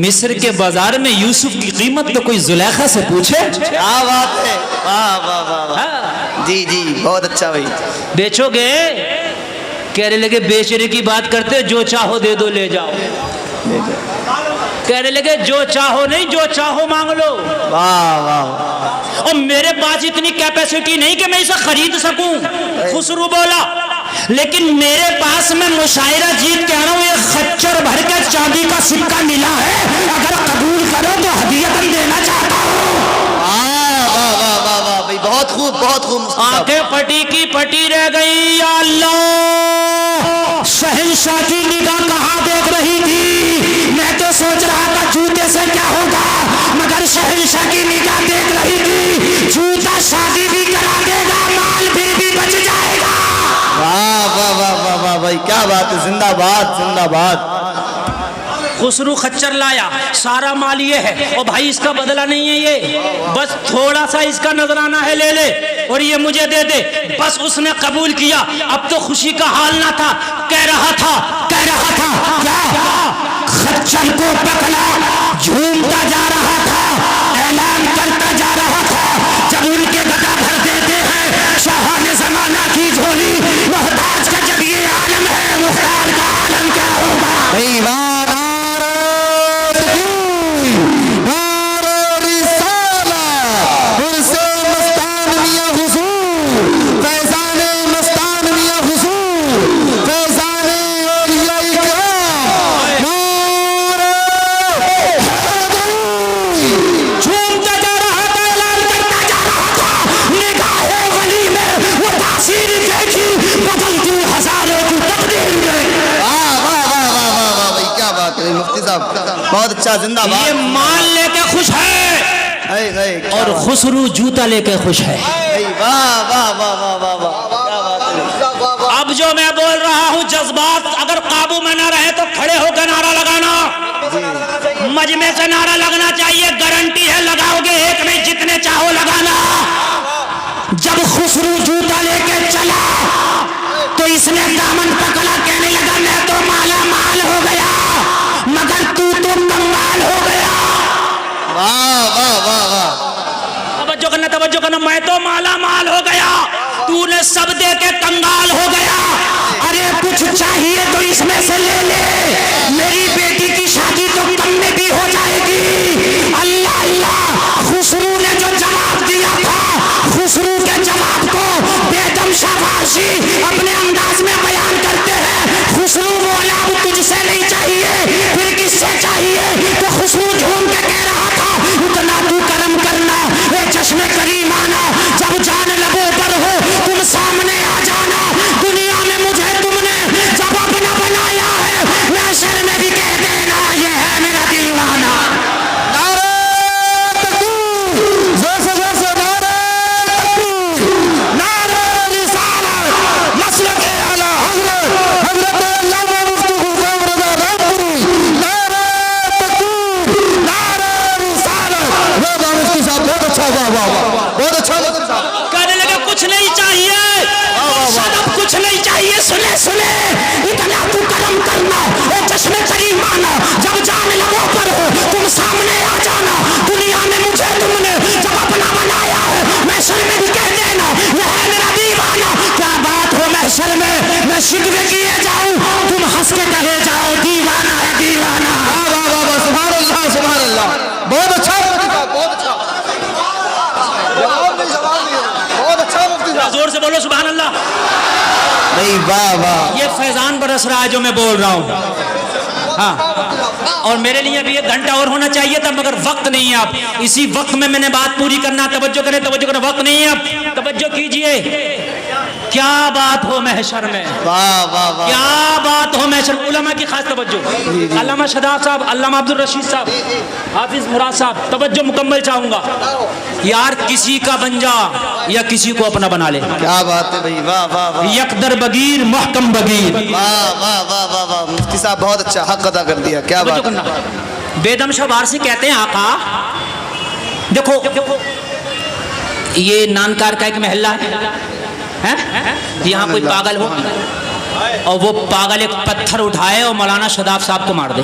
S1: مصر کے بازار میں یوسف کی قیمت تو کوئی زلیخا سے پوچھے؟
S2: کیا بات ہے، واہ واہ واہ واہ، جی جی بہت اچھا بھائی۔
S1: بیچو گے؟ کہنے لگے بیچنے کی بات کرتے، جو چاہو دے دو لے جاؤ۔ کہنے لگے جو چاہو نہیں، جو چاہو مانگ لو۔
S2: واہ واہ،
S1: اور میرے پاس اتنی کیپیسٹی نہیں کہ میں اسے خرید سکوں، خسرو بولا، لیکن میرے پاس میں مشاعرہ جیت کہہ رہا ہوں، ایک خچر بھر کے چاندی کا سکہ ملا ہے، اگر قبول کرو تو ہدیتاً دینا چاہتا ہوں۔
S2: واہ واہ واہ واہ بھائی، بہت خوب بہت خوب۔
S1: آنکھیں پھٹی کی پھٹی رہ گئی، یا اللہ شہنشاہ کی نگاہ کہاں دیکھ رہی تھی؟ میں تو سوچ رہا تھا جوتے سے کیا ہوگا، مگر شہنشاہ کی نگاہ دیکھ رہی تھی جوتا شادی بھی کرا دے گا، مال بھی بچ جائے گا۔
S2: واہ واہ واہ واہ واہ بھائی، کیا بات ہے، زندہ باد زندہ باد۔
S1: خسرو خچر لایا، سارا مال یہ ہے، اور بھائی اس کا بدلہ نہیں ہے، یہ بس تھوڑا سا اس کا نذرانہ ہے، لے لے اور یہ مجھے دے دے۔ بس اس نے قبول کیا۔ اب تو خوشی کا حال نہ تھا، کہہ رہا تھا کیا؟ خچر کو پکڑا، جھومتا جا رہا تھا، اعلان کرتا جا رہا تھا، جب ان کے گدا بھر دیتے ہیں شاہان زمانہ کی جھولی، محتاج کا جب یہ عالم ہے، مختار کا عالم کیا ہوگا؟
S2: بھائی واہ، بہت اچھا، زندہ
S1: یہ
S2: باد.
S1: مال لے کے خوش ہے اور خسرو جوتا لے کے خوش ہے.
S2: واہ واہ واہ واہ واہ واہ، کیا بات ہے.
S1: اب جو میں بول رہا ہوں جذبات اگر قابو میں نہ رہے تو کھڑے ہو کے نعرہ لگانا. مجمع سے نعرہ لگنا چاہیے، گارنٹی ہے لگاؤ گے ایک نہیں جتنے چاہو لگانا. جب خسرو جوتا لے کے چلا تو اس نے دامن پکڑا، کہنے لگا میں تو مالا مال ہو گیا مگر تو کنگال ہو گیا.
S2: واہ واہ واہ واہ،
S1: توجہ کرنا، میں تو مالا مال ہو گیا، تو نے سب دے کے کنگال ہو گیا. ارے کچھ چاہیے تو اس میں سے لے لے، میری بیٹی کی شادی تو کم میں بھی ہو جائے گی. اللہ اللہ، خسرو نے جو جواب دیا تھا، خسرو کے جواب کو بیدم شاہ فارسی اپنے انداز میں بیان کرتے ہیں. خسرو بولا اب تجھ سے نہیں چاہیے، پھر کس سے چاہیے؟ تو خسرو جھوم کے کہہ رہا تھا اتنا تو کرم کرنا، اے چشم کریم آنا، جب جان لبوں پر ہو تم سامنے آ جانا. دنیا میں مجھے تم نے جب اپنا بنایا ہے، محشر میں بھی کہہ دینا یہ ہے میرا دیوانہ.
S2: نعرہ تکبیر، زور سے نعرہ تکبیر، نعرہ رسالت، مسلک اعلیٰ حضرت علامہ مفتی غلام رضا رامپوری. نعرہ تکبیر، نعرہ رسالت. واہ مفتی صاحب، بہت اچھا، واہ واہ واہ، بہت اچھا مفتی صاحب.
S1: کہنے لگے کچھ نہیں چاہیے، صدف کچھ نہیں چاہیے، سنے اتنا تو کرم کرنا، اے چشم کریم آنا، جب جان لبوں پر ہو تم سامنے آ جانا. دنیا میں مجھے تم نے جب اپنا بنایا ہے، محشر میں بھی کہہ دینا یہ ہے میرا دیوانہ. کیا بات ہو محشر میں شکوے کیے جاؤں، تم ہنس کے کہے جاؤ دیوانہ ہے دیوانہ.
S2: واہ واہ واہ واہ، سبحان اللہ سبحان اللہ، بہت اچھا مفتی صاحب، بہت اچھا. بہت اچھا مفتی صاحب.
S1: زور سے بولو سبحان اللہ.
S2: نہیں واہ واہ،
S1: یہ فیضان برس رہا ہے جو میں بول رہا ہوں. ہاں، اور میرے لیے بھی 1 گھنٹہ اور ہونا چاہیے تھا مگر وقت نہیں ہے. اب اسی وقت میں نے بات پوری کرنا. توجہ کریں، وقت نہیں ہے. اب توجہ کیجئے. کیا بات ہو محشر میں،
S2: واہ واہ واہ،
S1: کیا بات ہو محشر. علماء کی خاص توجہ، علامہ شاداب صاحب، علامہ عبدالرشید صاحب، حافظ مراد صاحب، توجہ مکمل چاہوں گا. یار کسی کا بن جا یا کسی کو اپنا بنا لے.
S2: کیا بات ہے بھائی، واہ واہ واہ،
S1: یکدر بگیر محکم بگیر.
S2: واہ واہ واہ واہ واہ، مفتی صاحب بہت اچھا حق ادا کر دیا. کیا
S1: توجہ
S2: بات
S1: کرنا. بیدم شاہ وارسی کہتے ہیں آقا دیکھو یہ نانکار کا ایک محلہ ہے، یہاں کوئی پاگل ہو اور وہ پاگل ایک پتھر اٹھائے اور مولانا شاداب صاحب کو مار دے.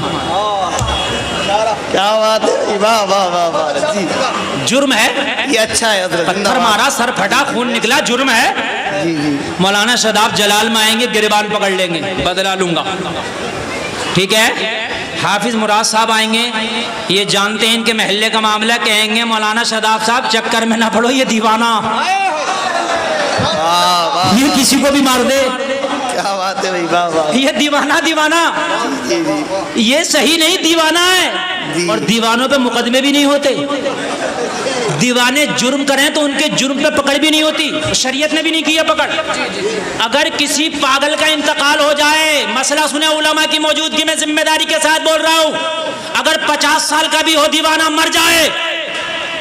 S2: کیا بات ہے، واہ واہ واہ واہ. جی
S1: جرم ہے،
S2: یہ اچھا ہے حضرت.
S1: پتھر مارا، سر پھٹا، خون نکلا، جرم ہے.
S2: جی جی،
S1: مولانا شاداب جلال میں آئیں گے، گریبان پکڑ لیں گے، بدلہ لوں گا. ٹھیک ہے. حافظ مراد صاحب آئیں گے، یہ جانتے ہیں ان کے محلے کا معاملہ، کہیں گے مولانا شاداب صاحب چکر میں نہ پڑو، یہ دیوانہ، یہ کسی کو بھی مار دے.
S2: کیا بات ہے بھائی، واہ واہ.
S1: یہ دیوانہ
S2: جی جی
S1: یہ صحیح نہیں، دیوانہ ہے. اور دیوانوں پہ مقدمے بھی نہیں ہوتے. دیوانے جرم کریں تو ان کے جرم پہ پکڑ بھی نہیں ہوتی، شریعت نے بھی نہیں کیا پکڑ. اگر کسی پاگل کا انتقال ہو جائے، مسئلہ سنیں علماء کی موجودگی میں ذمہ داری کے ساتھ بول رہا ہوں، اگر 50 سال کا بھی ہو دیوانہ مر جائے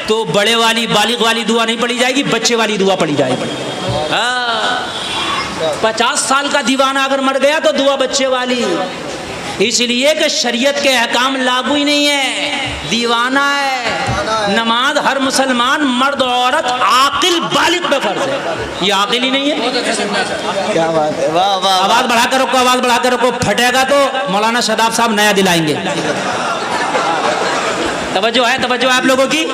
S1: تو بڑے والی بالغ والی دعا نہیں پڑھی جائے گی، بچے والی دعا پڑھی جائے گی. 50 سال کا دیوانہ اگر مر گیا تو دعا بچے والی. اس لیے کہ شریعت کے احکام لاگو ہی نہیں ہے، دیوانہ ہے. نماز ہر مسلمان مرد عورت عاقل بالغ پہ فرض ہے، یہ عاقل ہی نہیں ہے.
S2: کیا بات ہے، واہ واہ.
S1: آواز بڑھا کر رکھو، آواز بڑھا کر رکھو، پھٹے گا تو مولانا شاداب صاحب نیا دلائیں گے. توجہ ہے آپ لوگوں کی.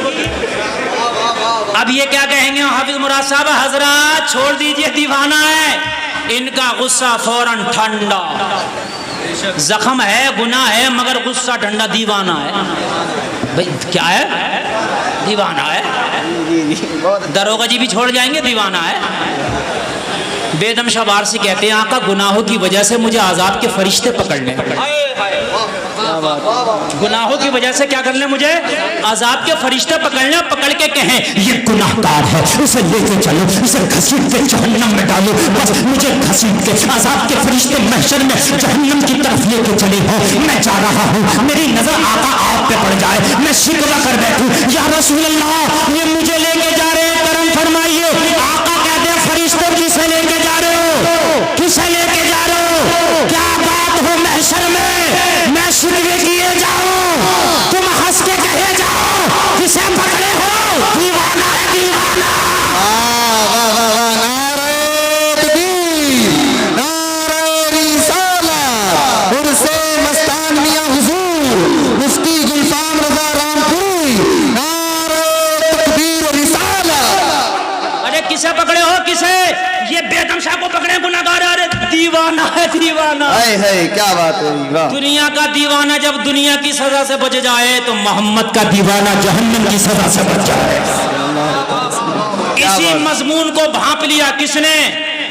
S1: اب یہ کیا کہیں گے حافظ مراد صاحب، حضرات چھوڑ دیجئے، دیوانہ ہے. ان کا غصہ فوراً ٹھنڈا، زخم ہے، گناہ ہے، مگر غصہ ٹھنڈا، دیوانہ ہے. بھئی کیا ہے؟ دیوانہ ہے. دروغہ جی بھی چھوڑ جائیں گے، دیوانہ ہے. بیدم شاہ وارسی کہتے ہیں آقا گناہوں کی وجہ سے مجھے عذاب کے فرشتے پکڑ لیں. گناہوں کی وجہ سے کیا کر لیں؟ مجھے عذاب کے فرشتے پکڑ لیں، پکڑ کے کہیں یہ گناہ گار ہے، اسے لے کے چلو، اسے گھسیٹ کے جہنم میں ڈالو، بس مجھے گھسیٹ کے عذاب کے فرشتے محشر میں جہنم کی طرف لے کے چلے ہوں، میں جا رہا ہوں، میری نظر آقا آپ پہ پڑ جائے، میں شکوہ کر بیٹھوں یا رسول اللہ یہ مجھے لے کے جا رہے ہیں، کرم فرمائیے۔ آقا کہتے ہیں فرشتوں کسے لے کے جا رہے ہو؟ کسے لے کے جا رہے ہو؟ کیا بات ہو محشر میں شکوے کیے جاؤ، تم ہنس کے کہے جاؤ کسے پکڑے ہو؟ دیوانہ ہے دیوانہ۔
S2: نعرہ تکبیر، نعرہ رسالت، عرس مستان میاں حضور مفتی گلفام رضا رامپوری، نعرہ تکبیر و رسالت۔
S1: ارے کسے پکڑے ہو؟ کسے؟ یہ بیگم شاہ کو پکڑے گناہگار؟ ارے دیوانہ ہے دیوانہ۔
S2: ہے کیا بات ہے، واہ۔
S1: دنیا کا دیوانہ جب دنیا کی سزا سے بچ جائے تو محمد کا دیوانہ جہنم کی سزا سے بچ جائے۔ اسی مضمون کو بھانپ لیا کس نے؟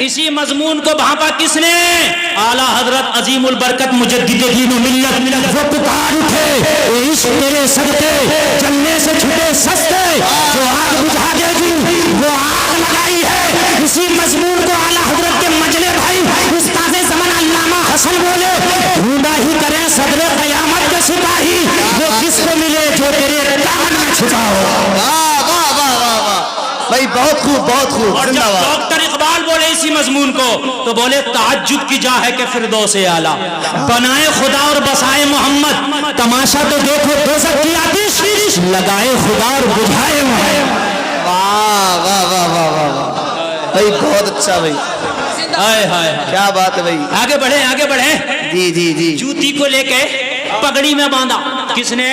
S1: اسی مضمون کو بھانپا کس نے؟ اعلیٰ حضرت عظیم البرکت مجدد دین و ملت، وہ پکار اٹھے عشق تیرے صدقے جلنے سے چھٹے سستے، جو آگ بجھا دے گی وہ آگ لگائی ہے۔ اسی مضمون کو اعلیٰ حضرت کے مجلے بھائی استاد زمان علامہ حسن بولے، ڈھونڈا ہی کریں صدر قیامت کے سپاہی، وہ کس کو ملے جو تیرے دامن میں چھپا ہو۔
S2: بھائی بہت خوب بہت خوب،
S1: اور جب
S2: زندہ باد۔
S1: ڈاکٹر اقبال بولے اسی مضمون کو تو بولے تعجب کی جا ہے کہ فردوس اعلیٰ بنائے خدا اور بسائے محمد، تماشا تو دیکھو دوزخ کی آتش لگائے خدا اور بجھائے محمد۔
S2: واہ واہ واہ واہ واہ بھائی، بہت اچھا بھائی،
S1: ہائے ہائے
S2: کیا بات ہے بھائی۔
S1: آگے بڑھیں آگے بڑھیں۔
S2: جی جی جی،
S1: جوتی کو لے کے پگڑی میں باندھا، کس نے؟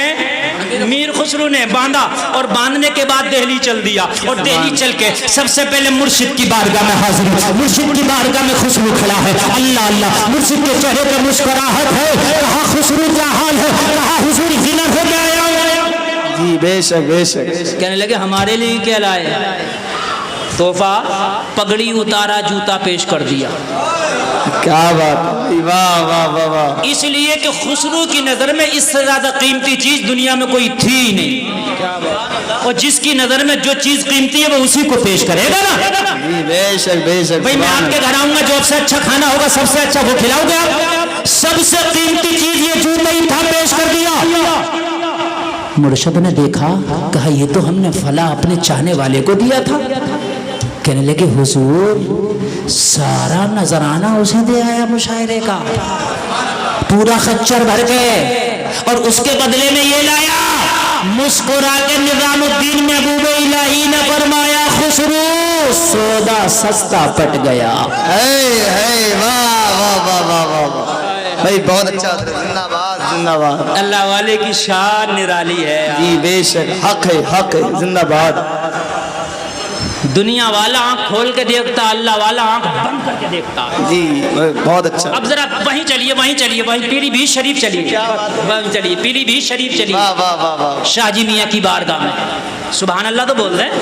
S1: میر خسرو نے باندھا، اور باندھنے کے بعد دہلی چل دیا، اور دہلی چل کے سب سے پہلے مرشد کی بارگاہ میں حاضر ہوا۔ مرشد کی بارگاہ میں خسرو کھڑا ہے، اللہ اللہ، مرشد کے چہرے پہ مسکراہٹ ہے، کہا خسرو کیا حال ہے؟ کہا حضور ونر ہو گیا۔
S2: جی بے شک بے شک۔
S1: کہنے لگے ہمارے لیے کیا لائے؟ تحفہ، پگڑی اتارا، جوتا پیش کر دیا۔
S2: کیا بات ہے، واہ واہ واہ واہ۔
S1: اس لیے کہ خسرو کی نظر میں اس سے زیادہ قیمتی چیز دنیا میں کوئی تھی ہی نہیں، اور جس کی نظر میں جو چیز قیمتی ہے وہ اسی کو پیش کرے گا نا۔
S2: جی بے شک بے شک۔
S1: بھئی میں آپ کے گھر آؤں گا، جو سب سے اچھا کھانا ہوگا سب سے اچھا وہ کھلاؤ گے آپ؟ سب سے قیمتی چیز یہ جوتا ہی تھا، پیش کر دیا۔ مرشد نے دیکھا، کہا یہ تو ہم نے فلاں اپنے چاہنے والے کو دیا تھا۔ کہنے لگے حضور سارا نذرانہ اسے دے آیا مشاعرے کا، پورا خچر بھر کے، اور اس کے بدلے میں یہ لایا۔ مسکرا کے نظام الدین محبوب الہی نے فرمایا خسرو سودا سستا پٹ گیا۔
S2: ہے واہ واہ واہ واہ واہ بھائی، بہت اچھا، زندہ باد زندہ باد۔
S1: اللہ والے کی شان نرالی ہے یار۔
S2: جی بے شک، حق ہے، زندہ باد۔
S1: دنیا والا آنکھ کھول کے دیکھتا، اللہ والا آنکھ بند کر کے دیکھتا۔
S2: جی بہت اچھا۔
S1: اب ذرا وہیں چلیے وہیں پیلی بھیت شریف چلیے، وہیں چلیے پیلی بھیت شریف چلیے،
S2: واہ واہ واہ واہ،
S1: شاہ جی میاں کی بارگاہ میں۔ سبحان اللہ تو بول رہے ہیں۔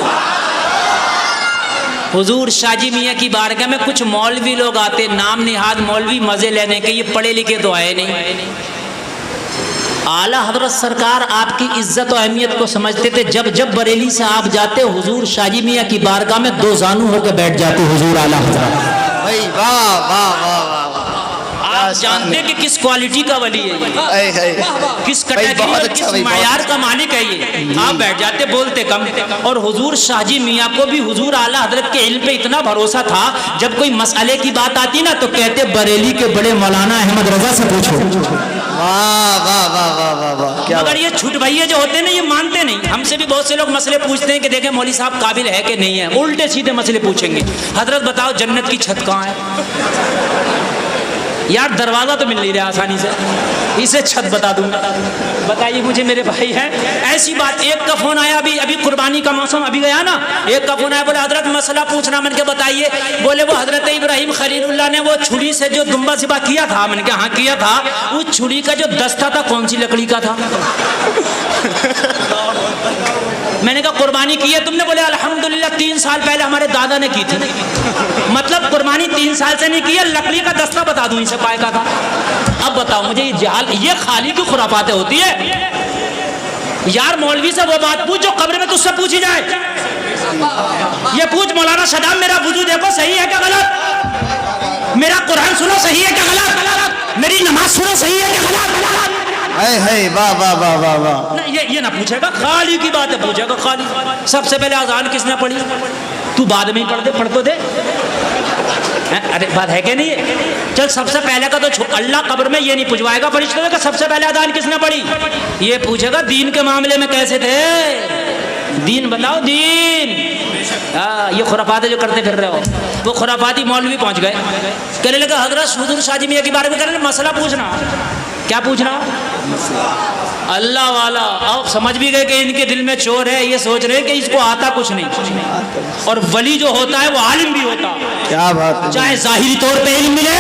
S1: حضور شاہ جی میاں کی بارگاہ میں کچھ مولوی لوگ آتے، نام نہاد مولوی، مزے لینے کے، یہ پڑھے لکھے تو آئے نہیں۔ اعلیٰ حضرت سرکار آپ کی عزت و اہمیت کو سمجھتے تھے، جب بریلی سے آپ جاتے حضور شاہ جی میاں کی بارگاہ میں دو زانو ہو کے بیٹھ جاتے حضور اعلیٰ حضرت۔
S2: بھائی واہ واہ واہ واہ،
S1: آپ جانتے کہ کس کوالٹی کا ولی ہے یہ، کس کیٹیگری اور کس معیار کا مالک ہے یہ۔ آپ بیٹھ جاتے، بولتے کم، اور حضور شاہ جی میاں کو بھی حضور اعلیٰ حضرت کے علم پہ اتنا بھروسہ تھا، جب کوئی مسئلے کی بات آتی نا تو کہتے بریلی کے بڑے مولانا احمد رضا سے پوچھو۔
S2: واہ واہ واہ واہ واہ واہ، کیا
S1: مگر یہ چھٹ بھائیے جو ہوتے ہیں نا یہ مانتے نہیں۔ ہم سے بھی بہت سے لوگ مسئلے پوچھتے ہیں کہ دیکھیں مولوی صاحب قابل ہے کہ نہیں ہے، الٹے سیدھے مسئلے پوچھیں گے۔ حضرت بتاؤ جنت کی چھت کہاں ہے؟ یار دروازہ تو مل نہیں رہا آسانی سے، اسے چھت بتا دوں گا۔ بتائیے مجھے میرے بھائی ہیں ایسی بات۔ ایک کا فون آیا، ابھی قربانی کا موسم ابھی گیا نا، ایک کا فون آیا، بولے حضرت مسئلہ پوچھنا۔ میں نے کہا بتائیے۔ بولے وہ حضرت ابراہیم خلیل اللہ نے وہ چھری سے جو دمبا ذبح کیا تھا۔ میں نے کہا ہاں کیا تھا، اس چھری کا جو دستہ تھا کون سی لکڑی کا تھا؟ میں نے کہا قربانی کی ہے تم نے؟ بولے الحمدللہ 3 سال پہلے ہمارے دادا نے کی تھی۔ مطلب قربانی 3 سال سے نہیں کی ہے، لکڑی کا دستہ بتا دوں اسے پائے کا تھا۔ اب بتاؤ مجھے یہ خالی کی خرافاتیں ہوتی ہے یار؟ مولوی سے وہ بات پوچھ جو قبر میں تجھ سے پوچھی جائے. یہ پوچھ مولانا صدام میرا وضو دیکھو صحیح ہے کیا غلط؟ میرا قرآن سنو صحیح ہے کیا غلط؟ میری نماز سنو صحیح ہے کیا غلط؟
S2: ہے واہ واہ واہ واہ واہ.
S1: یہ نہ پوچھے گا، خالی کی بات ہے پوچھے گا. خالی سب سے پہلے اذان کس نے پڑھی؟ تو بعد میں ہی پڑھ دے، پڑھ تو دے. ارے بات ہے کہ نہیں ہے؟ چل سب سے پہلے کا تو اللہ قبر میں یہ نہیں پوچھوائے گا فرشتوں کہ سب سے پہلے اذان کس نے پڑھی. یہ پوچھے گا دین کے معاملے میں کیسے تھے، دین بتاؤ دین. یہ خرافات جو کرتے پھر رہے ہو. وہ خرافاتی مولوی پہنچ گئے، کہنے لگا حضرت حضور شاہ جی میاں کے بارے میں کہنے لگا مسئلہ پوچھنا. کیا پوچھنا؟ اللہ والا. آپ سمجھ بھی گئے کہ ان کے دل میں چور ہے، یہ سوچ رہے کہ اس کو آتا کچھ نہیں. اور ولی جو ہوتا ہے وہ عالم بھی ہوتا،
S2: کیا بات ہے.
S1: چاہے ظاہری طور پہ علم ملے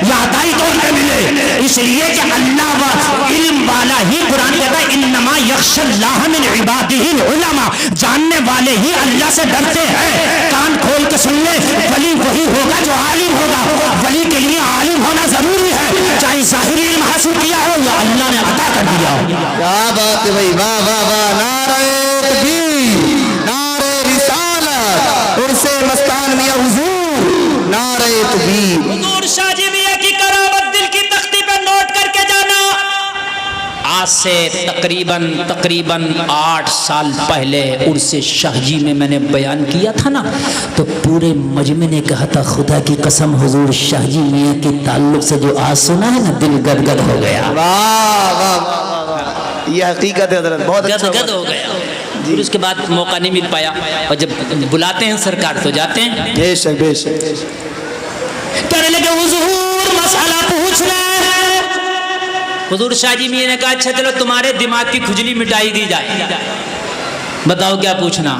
S1: یا عطائی طور پہ ملے. اس لیے کہ اللہ علم والا ہی قرآن کہتا ہے انما یخشی اللہ من عبادہ العلماء، جاننے والے ہی اللہ سے ڈرتے ہیں. کان کھول کے سن لے، ولی وہی ہوگا جو عالم ہوگا. ولی کے لیے عالم ہونا ضروری ہے، چاہے ظاہری علم حاصل کیا ہو یا اللہ نے عطا کر دیا ہو.
S2: کیا بات ہے بھائی، واہ واہ واہ. نعرہ تکبیر، نعرہ رسالت، عرس مستان میاں حضور، نعرہ تکبیر.
S1: حضور شاہ جی میاں کی کرامت دل کی تختی پہ نوٹ کر کے جانا. آج سے تقریباً 8 سال پہلے عرس شاہ جی میں نے بیان کیا تھا نا، تو پورے مجمع نے کہا تھا خدا کی قسم حضور شاہ جی میاں کے تعلق سے جو آج سنا ہے نا دل گدگد ہو گیا.
S2: واہ واہ، یہ حقیقت ہے حضرت، بہت اچھا.
S1: گدگد ہو گیا. پھر اس کے بعد موقع نہیں مل پایا، اور جب بلاتے ہیں سرکار تو جاتے ہیں.
S2: بے شک بے شک.
S1: کہنے لگے حضور مسئلہ پوچھ رہے ہیں. حضور شاہ جی میاں نے کہا اچھا چلو تمہارے دماغ کی کھجلی مٹائی دی جائے، بتاؤ کیا پوچھنا.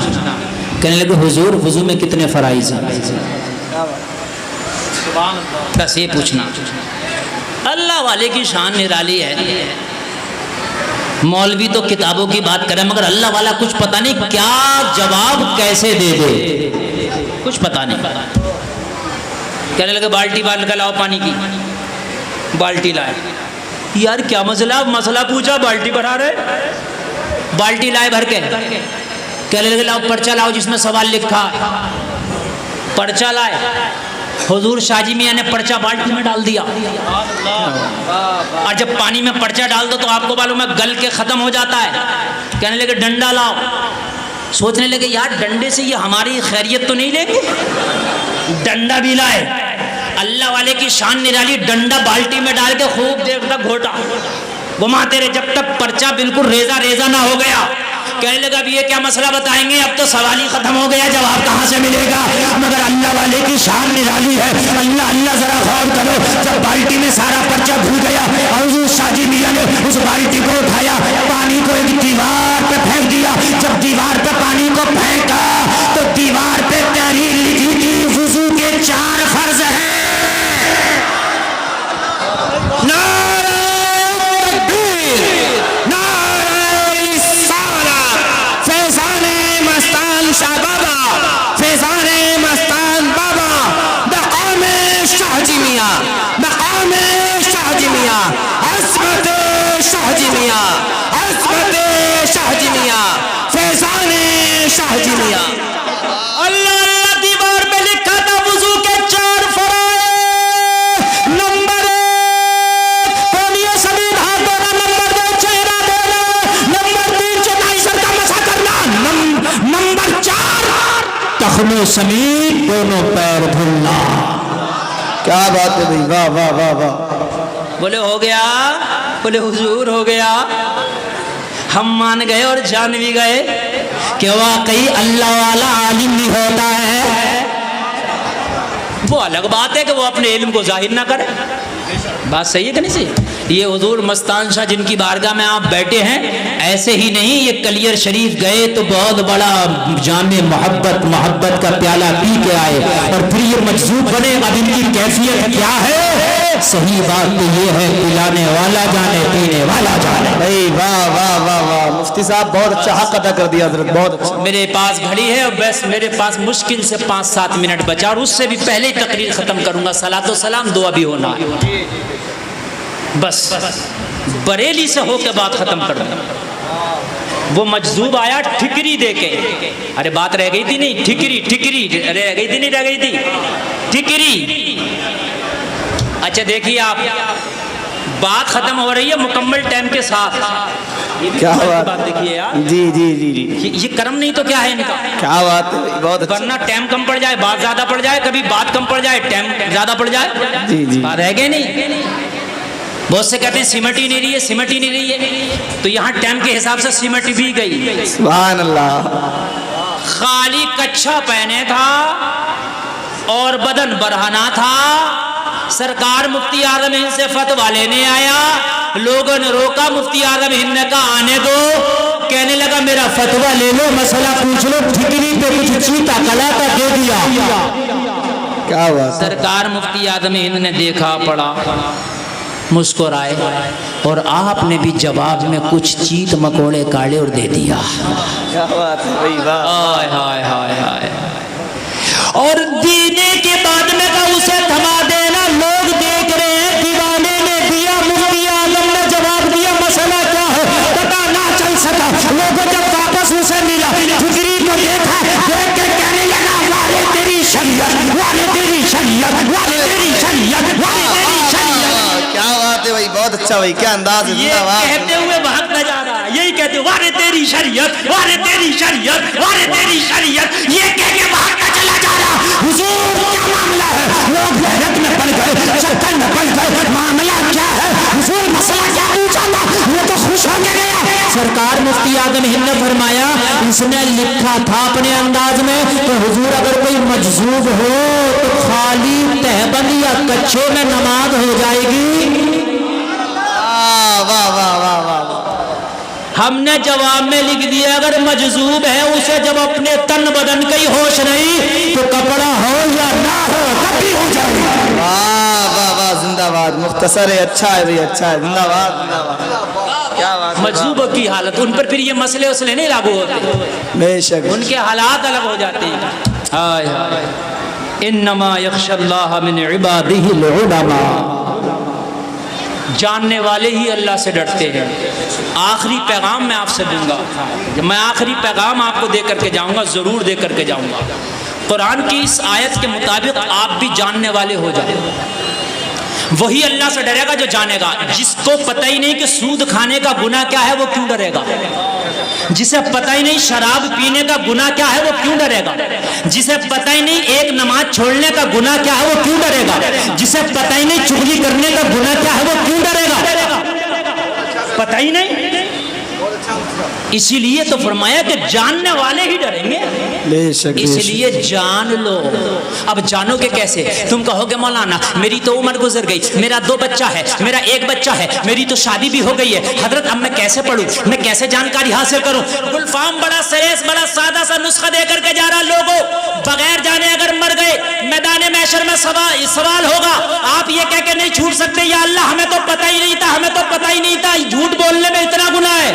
S1: کہنے لگے حضور وضو میں کتنے فرائض ہیں؟ بس یہ پوچھنا. اللہ والے کی شان نرالی ہے. مولوی تو کتابوں کی بات کرے مگر اللہ والا کچھ پتہ نہیں کیا جواب کیسے دے دے، کچھ پتہ نہیں. کہنے لگے بالٹی بال کا لاؤ پانی کی. بالٹی لائے. یار کیا مسئلہ پوچھا بالٹی بھرا رہے. بالٹی لائے بھر کے. کہنے لگے لاؤ پرچہ لاؤ جس میں سوال لکھا. پرچہ لائے. حضور شاہ جی میاں نے پرچہ بالٹی میں ڈال دیا، اور جب پانی میں پرچہ ڈال دو تو آپ کو معلوم ہے گل کے ختم ہو جاتا ہے. کہنے لگے ڈنڈا لاؤ. سوچنے لگے یار ڈنڈے سے یہ ہماری خیریت تو نہیں لیں گے. ڈنڈا بھی لائے. اللہ والے کی شان نرالی. ڈنڈا بالٹی میں ڈال کے خوب دیر تک گھوٹا گھماتے رہے جب تک پرچہ بالکل ریزہ ریزہ نہ ہو گیا. کہنے لگا اب یہ کیا مسئلہ بتائیں گے، اب تو سوال ہی ختم ہو گیا، جواب کہاں سے ملے گا. مگر اللہ والے کی شان نرالی ہے. اللہ ذرا غور کرو. جب بالٹی میں سارا پرچہ گھل گیا اور حضور شاہ جی میاں نے اس بالٹی کو اٹھایا، پانی کو ایک دیوار پہ پھینک دیا. جب دیوار پہ پانی کو پھینکا تو دیوار پہ تحریر لکھی تھی وضو کے 4 فرض ہیں.
S2: شاہ بابا، فیضان مستان بابا، مقام شاہ جی میاں، مقام شاہ جی میاں، عصمت شاہ جی میاں، عصمت شاہ جی میاں، فیضان شاہ جی میاں.
S1: اللہ اللہ دیوار پہ لکھا تھا وضو کے 4 فرائض. نمبر 1 پانی سبھی ہاتھ دھونا. نمبر 2 چہرہ دھونا. نمبر 3 چوتھائی سر کا مسح کرنا. نمبر 4 تخمے سمیت دونوں پیر دھلنا.
S2: کیا بات ہے بھائی، واہ واہ واہ واہ.
S1: بولے ہو گیا، بولے حضور ہو گیا. ہم مان گئے اور جان بھی گئے کہ واقعی اللہ والا عالم بھی ہوتا ہے. وہ الگ بات ہے کہ وہ اپنے علم کو ظاہر نہ کرے. بات صحیح ہے کہ نہیں صحیح؟ یہ حضور مستان شاہ جن کی بارگاہ میں آپ بیٹھے ہیں ایسے ہی نہیں، یہ کلیر شریف گئے تو بہت بڑا جام محبت کا پیالہ پی کے آئے اور پھر یہ مجذوب بنے. اب ان کی کیفیت کیا ہے؟ صحیح بات تو یہ ہے پلانے والا جانے پینے والا جانے.
S2: بھائی واہ واہ واہ واہ. مفتی صاحب بہت اچھا حق ادا کر دیا حضرت، بہت اچھا.
S1: میرے پاس گھڑی ہے اور بس میرے پاس مشکل سے 5-7 منٹ بچا اور اس سے بھی پہلے ہی تقریر ختم کروں گا. صلاۃ و سلام دعا بھی ہونا ہے. بس بریلی سے ہو کے بات ختم کر دوں. وہ مجذوب آیا ٹھکری دے کے. ارے بات رہ گئی تھی نہیں, ٹھکری رہ گئی تھی, نہیں رہ گئی تھی ٹھکری. اچھا دیکھیے آپ, بات ختم ہو رہی ہے مکمل ٹائم کے ساتھ.
S2: کیا
S1: بات دیکھیے یار,
S2: جی
S1: یہ کرم نہیں تو کیا ہے ان کا.
S2: کیا بات ہے, بہت اچھا.
S1: ورنہ ٹائم کم پڑ جائے بات زیادہ پڑ جائے, کبھی بات کم پڑ جائے ٹائم زیادہ پڑ جائے.
S2: جی
S1: بات رہ گئی نہیں. بہت سے کہتے ہیں سمٹ ہی نہیں رہی ہے, تو یہاں ٹائم کے حساب سے سمٹ بھی گئی.
S2: سبحان اللہ.
S1: خالی کچھا پہنے تھا اور بدن برہنہ تھا. سرکار مفتی اعظم ہند سے فتویٰ لینے آیا, لوگوں نے روکا, مفتی اعظم ہند نے کہا آنے دو. کہنے لگا میرا فتویٰ لے لو, مسئلہ پوچھ لو. ٹھکری پہ کچھ چیتا کلاتا دے دیا.
S2: کیا بات.
S1: سرکار مفتی اعظم ہند نے دیکھا, پڑھا, مسکرائے, اور آپ نے بھی جواب میں کچھ چیت مکوڑے کاڑے اور دے دیا.
S2: کیا بات ہے بھائی, واہ.
S1: ہائے ہائے ہائے. اور دینے کے بعد میں کہا اسے تھما دینا, لوگ دیکھ رہے ہیں. دیوانے نے دیا, مفتی اعظم نے جواب دیا. مسئلہ کیا ہے پتا نہ چل سکا. لوگوں جب واپس اسے ملا, ٹھکری کو دیکھا, دیکھ کے کہنے لگا والے تیری شریعت, والے تیری شریعت, والے تیری شریعت, والے تیری شریعت.
S2: کیا بات ہے بھائی, بہت اچھا بھائی, کیا انداز ہے.
S1: یہ کہتے ہوئے بھاگتا جا رہا ہے, یہی کہتے وارے تیری شریعت, وارے تیری شریعت, وارے تیری شریعت, یہ کہہ کے بھاگتا چلا جا رہا. حضور کیا معاملہ ہے؟ لوگ حیرت میں پڑ گئے, چکر میں پڑ گئے, معاملہ کیا ہے حضور, مسئلہ کیا پوچھا تھا؟ وہ تو خوش ہو کے گیا. سرکار مفتی اعظم ہند نے فرمایا اس نے لکھا تھا اپنے انداز میں, تو حضور اگر کوئی مجذوب ہو تو خالی تہبند یا کچھے میں نماز ہو جائے گی.
S2: واہ واہ واہ واہ.
S1: ہم نے جواب میں لکھ دیا اگر مجذوب ہے اسے جب اپنے تن بدن کا ہی ہوش نہیں تو کپڑا ہو یا نہ ہو تب بھی ہو جائے گا.
S2: واہ واہ واہ, زندہ باد. مختصر ہے, اچھا ہے بھائی, اچھا ہے. زندہ باد, زندہ باد. کیا بات.
S1: مجذوبوں کی حالت, ان پر پھر یہ مسئلے اسلے نہیں لاگو ہوتے,
S2: بے شک,
S1: ان کے حالات الگ ہو جاتے ہیں. ہائے ہائے. انما یخشی اللہ من عبادہ العلماء, جاننے والے ہی اللہ سے ڈرتے ہیں. آخری پیغام میں آپ سے دوں گا, میں آخری پیغام آپ کو دے کر کے جاؤں گا, ضرور دے کر کے جاؤں گا. قرآن کی اس آیت کے مطابق آپ بھی جاننے والے ہو جائیں. وہی اللہ سے ڈرے گا جو جانے گا. جس کو پتہ ہی نہیں کہ سود کھانے کا گناہ کیا ہے وہ کیوں ڈرے گا؟ جسے پتہ ہی نہیں شراب پینے کا گناہ کیا ہے وہ کیوں ڈرے گا؟ جسے پتہ ہی نہیں ایک نماز چھوڑنے کا گناہ کیا ہے وہ کیوں ڈرے گا؟ جسے پتہ ہی نہیں چغلی کرنے کا گناہ کیا ہے وہ کیوں ڈرے گا؟ پتہ ہی نہیں. اسی لیے تو فرمایا کہ جاننے والے ہی ڈریں گے.
S2: بے شک,
S1: اس لیے جان لو. اب جانو گے کیسے؟ تم کہو گے مولانا میری تو عمر گزر گئی, میرا 2 بچہ ہے, میرا 1 بچہ ہے, میری تو شادی بھی ہو گئی ہے. حضرت اب میں کیسے پڑھوں, میں کیسے جانکاری حاصل کروں؟ گلفام بڑا سریس بڑا سادہ سا نسخہ دے کر کے جا رہا. لوگوں بغیر جانے اگر مر گئے میدان محشر میں سوال ہوگا. آپ یہ کہہ کے نہیں چھوٹ سکتے یا اللہ ہمیں تو پتہ ہی نہیں تھا, ہمیں تو پتہ ہی نہیں تھا. جھوٹ بولنے میں اتنا گناہ ہے,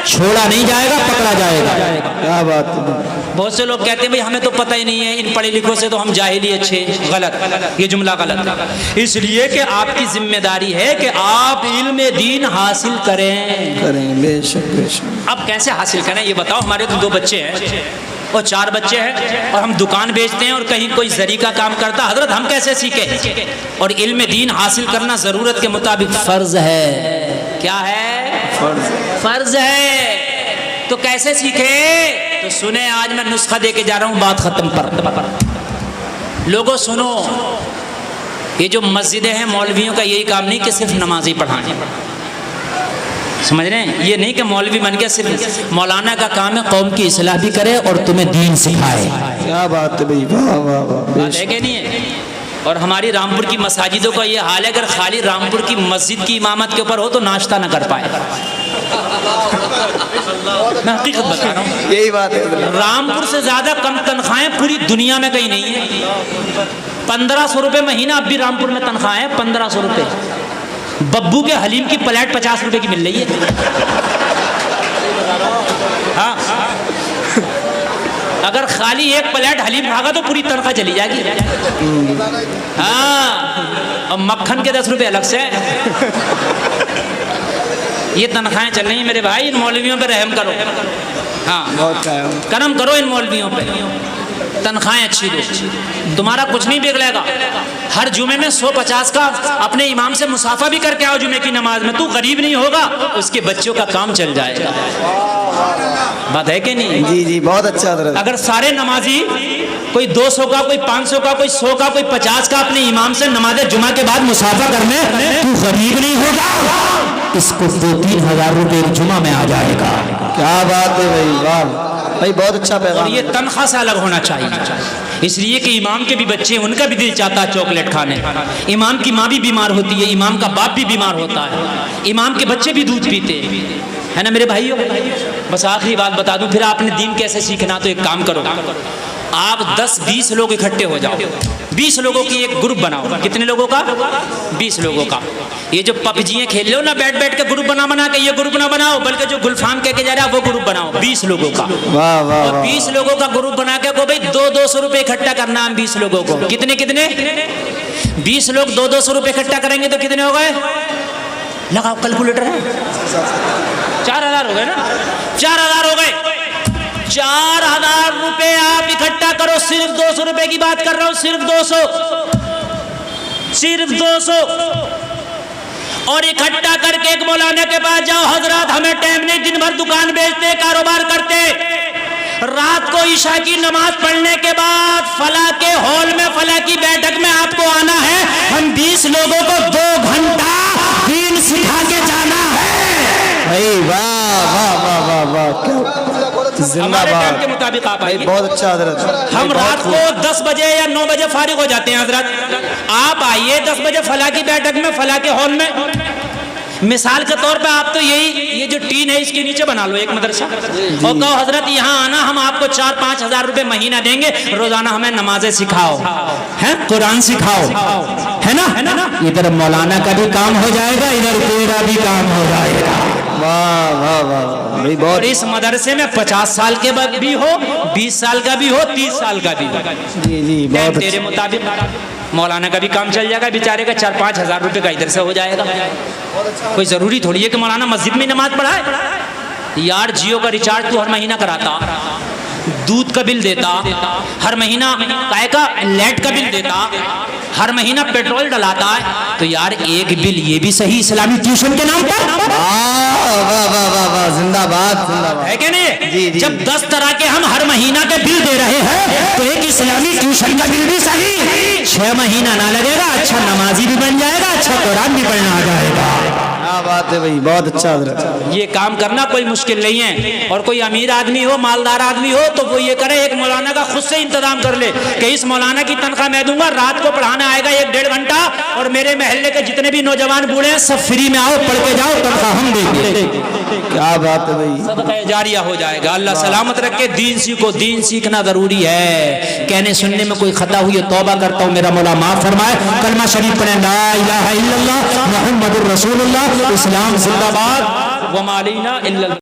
S1: چھوڑا نہیں جائے گا, پکڑا جائے گا.
S2: کیا بات ہے.
S1: بہت سے لوگ کہتے ہیں بھئی ہمیں تو پتہ ہی نہیں ہے, ان پڑھے لکھوں سے تو ہم جاہل ہی اچھے. غلط, یہ جملہ غلط ہے. اس لیے کہ آپ کی ذمہ داری ہے کہ آپ علم دین حاصل کریں.
S2: بے شک, بے شک.
S1: اب کیسے حاصل کریں یہ بتاؤ. ہمارے تو 2 بچے ہیں اور 4 بچے ہیں اور ہم دکان بیچتے ہیں اور کہیں کوئی زری کا کام کرتا. حضرت ہم کیسے سیکھیں؟ اور علم دین حاصل کرنا ضرورت کے مطابق فرض ہے. کیا ہے؟ فرض ہے. تو کیسے سیکھیں؟ تو سنیں, آج میں نسخہ دے کے جا رہا ہوں, بات ختم پر. لوگوں سنو, یہ جو مسجدیں ہیں مولویوں کا یہی کام نہیں کہ صرف نمازی پڑھائیں. سمجھ رہے ہیں؟ یہ نہیں کہ مولوی بن گیا, صرف مولانا کا کام ہے قوم کی اصلاح بھی کرے اور تمہیں دین سکھائے.
S2: کیا بات ہے بھائی, واہ واہ واہ.
S1: بات ہے کہ نہیں ہے؟ اور ہماری رامپور کی مساجدوں کا یہ حال ہے, اگر خالی رامپور کی مسجد کی امامت کے اوپر ہو تو ناشتہ نہ کر پائے. میں حقیقت بتا رہا ہوں,
S2: یہی بات ہے.
S1: رامپور سے زیادہ کم تنخواہیں پوری دنیا میں کہیں نہیں ہیں. 1500 روپے مہینہ اب بھی رامپور میں تنخواہ ہے, 1500 روپے. ببو کے حلیم کی پلیٹ 50 روپے کی مل رہی ہے. ہاں اگر خالی ایک پلیٹ حلیم کھاگا تو پوری تنخواہ چلی جائے گی. ہاں اور مکھن کے 10 روپے الگ سے. یہ تنخواہیں چل رہی ہیں میرے بھائی. ان مولویوں پہ رحم کرو. ہاں کرم کرو ان مولویوں پہ. تنخواہیں اچھی دو. تمہارا کچھ نہیں بگڑے گا. ہر جمعے میں 150 کا اپنے امام سے مسافہ بھی کر کے آؤ جمعے کی نماز میں. تو غریب نہیں ہوگا, اس کے بچوں کا کام چل جائے گا. بات ہے کہ نہیں؟
S2: جی جی بہت اچھا حضرت.
S1: اگر سارے نمازی کوئی 200 کا, کوئی 500 کا, کوئی 100 کا, کوئی 50 کا اپنے امام سے نماز جمعہ کے بعد مسافہ کرنے, تو غریب نہیں ہوگا, اس کو 2-3 ہزار روپے جمعہ میں آ جائے گا.
S2: کیا بات ہے بھائی, واہ بھائی بہت اچھا پیغام.
S1: اور یہ تنخواہ سے الگ ہونا چاہیے, اس لیے کہ امام کے بھی بچے, ان کا بھی دل چاہتا ہے چاکلیٹ کھانے. امام کی ماں بھی بیمار ہوتی ہے, امام کا باپ بھی بیمار ہوتا ہے, امام کے بچے بھی دودھ پیتے ہے نا میرے بھائیو. بس آخری بات بتا دوں, پھر آپ نے دین کیسے سیکھنا. تو ایک کام کرو, آپ 10-20 لوگ اکٹھے ہو جاؤ, 20 لوگوں کی ایک گروپ بناؤ. کتنے لوگوں کا؟ 20 لوگوں کا. یہ جو پبجیاں کھیل رہے ہو نا بیٹھ بیٹھ کے, گروپ بنا کے, یہ گروپ نہ بناؤ, بلکہ جو گلفام کہہ کے جا رہا ہے وہ گروپ بناؤ 20 لوگوں کا. اور 20 لوگوں کا گروپ بنا کے کو بھائی 200 روپے اکٹھا کرنا ہم 20 لوگوں کو. کتنے 20 لوگ 200 روپے اکٹھا کریں گے تو کتنے ہو گئے؟ لگاؤ کیلکولیٹر ہے. 4000 ہو گئے نا, 4000 ہو گئے. 4000 روپے آپ اکٹھا کرو. صرف 200 روپے کی بات کر رہا ہوں, صرف 200. اور اکٹھا کر کے ایک مولانا کے پاس جاؤ, حضرات ہمیں ٹائم نہیں, دن بھر دکان بیچتے, کاروبار کرتے, رات کو عشاء کی نماز پڑھنے کے بعد فلاں کے ہال میں, فلاں کی بیٹھک میں آپ کو آنا ہے. ہم 20 لوگوں کو 2 گھنٹہ دین سکھا کے جانا ہے.
S2: بھائی واہ واہ واہ واہ واہ,
S1: ہمارے ٹائم کے مطابق آپ آئیے.
S2: بہت اچھا حضرت.
S1: ہم رات کو 10 بجے یا 9 بجے فارغ ہو جاتے ہیں حضرت. آپ آئیے 10 بجے فلاں کی بیٹھک میں, فلاں کے ہال میں. مثال کے طور پہ آپ تو یہ جو ٹین ہے اس کے نیچے بنا لو ایک مدرسہ, اور کہو حضرت یہاں آنا, ہم آپ کو 4-5 ہزار روپے مہینہ دیں گے, روزانہ ہمیں نمازیں سکھاؤ, قرآن سکھاؤ, ہے نا. ادھر مولانا کا بھی کام ہو جائے گا, ادھر تیرا بھی کام ہو جائے گا.
S2: واہ واہ واہ.
S1: اور اس مدرسے میں 50 سال کے بعد بھی ہو, 20 سال کا بھی ہو, 30 سال کا بھی ہو,
S2: جی جی بہت
S1: تیرے مطابق مولانا کا بھی کام چل جائے گا, بیچارے کا 4-5 ہزار روپے کا ادھر سے ہو جائے گا. کوئی ضروری تھوڑی ہے کہ مولانا مسجد میں نماز پڑھائے. یار جیو کا ریچارج تو ہر مہینہ کراتا, دودھ کا بل دیتا, ہر مہینہ کائے کا لیٹ کا بل دیتا, ہر مہینہ پیٹرول ڈلاتا ہے, تو یار ایک بل یہ بھی صحیح اسلامی ٹیوشن کے نام پر.
S2: زندہ باد
S1: ہے کہ نہیں؟
S2: جی جی.
S1: جب 10 طرح کے ہم ہر مہینہ کے بل دے رہے ہیں, تو ایک اسلامی ٹیوشن کا بل بھی صحیح. 6 مہینہ نہ لگے گا, اچھا نمازی بھی بن جائے گا, اچھا قرآن بھی پڑھنا آ جائے گا.
S2: کیا بات ہے بھائی, بہت اچھا حضرت.
S1: یہ کام کرنا کوئی مشکل نہیں ہے. اور کوئی امیر آدمی ہو, مالدار آدمی ہو, تو وہ یہ کرے ایک مولانا کا خود سے انتظام کر لے کہ اس مولانا کی تنخواہ میں دوں گا, رات کو پڑھانا آئے گا 1-1.5 گھنٹہ, اور میرے محلے کے جتنے بھی نوجوان بوڑھے ہیں سب فری میں آؤ, پڑھ کے جاؤ, تنخواہ ہم دیں گے.
S2: کیا بات ہے بھائی,
S1: صدقہ جاریہ ہو جائے گا. اللہ سلامت رکھے. دین سیکھو, دین سیکھنا ضروری ہے. کہنے سننے میں کوئی خطا ہوئی ہے توبہ کرتا ہوں, میرا مولا معاف فرمائے. کلمہ شریف پڑھیں, لا الہ الا اللہ محمد الرسول اللہ. اسلام زندہ باد, وما علینا الا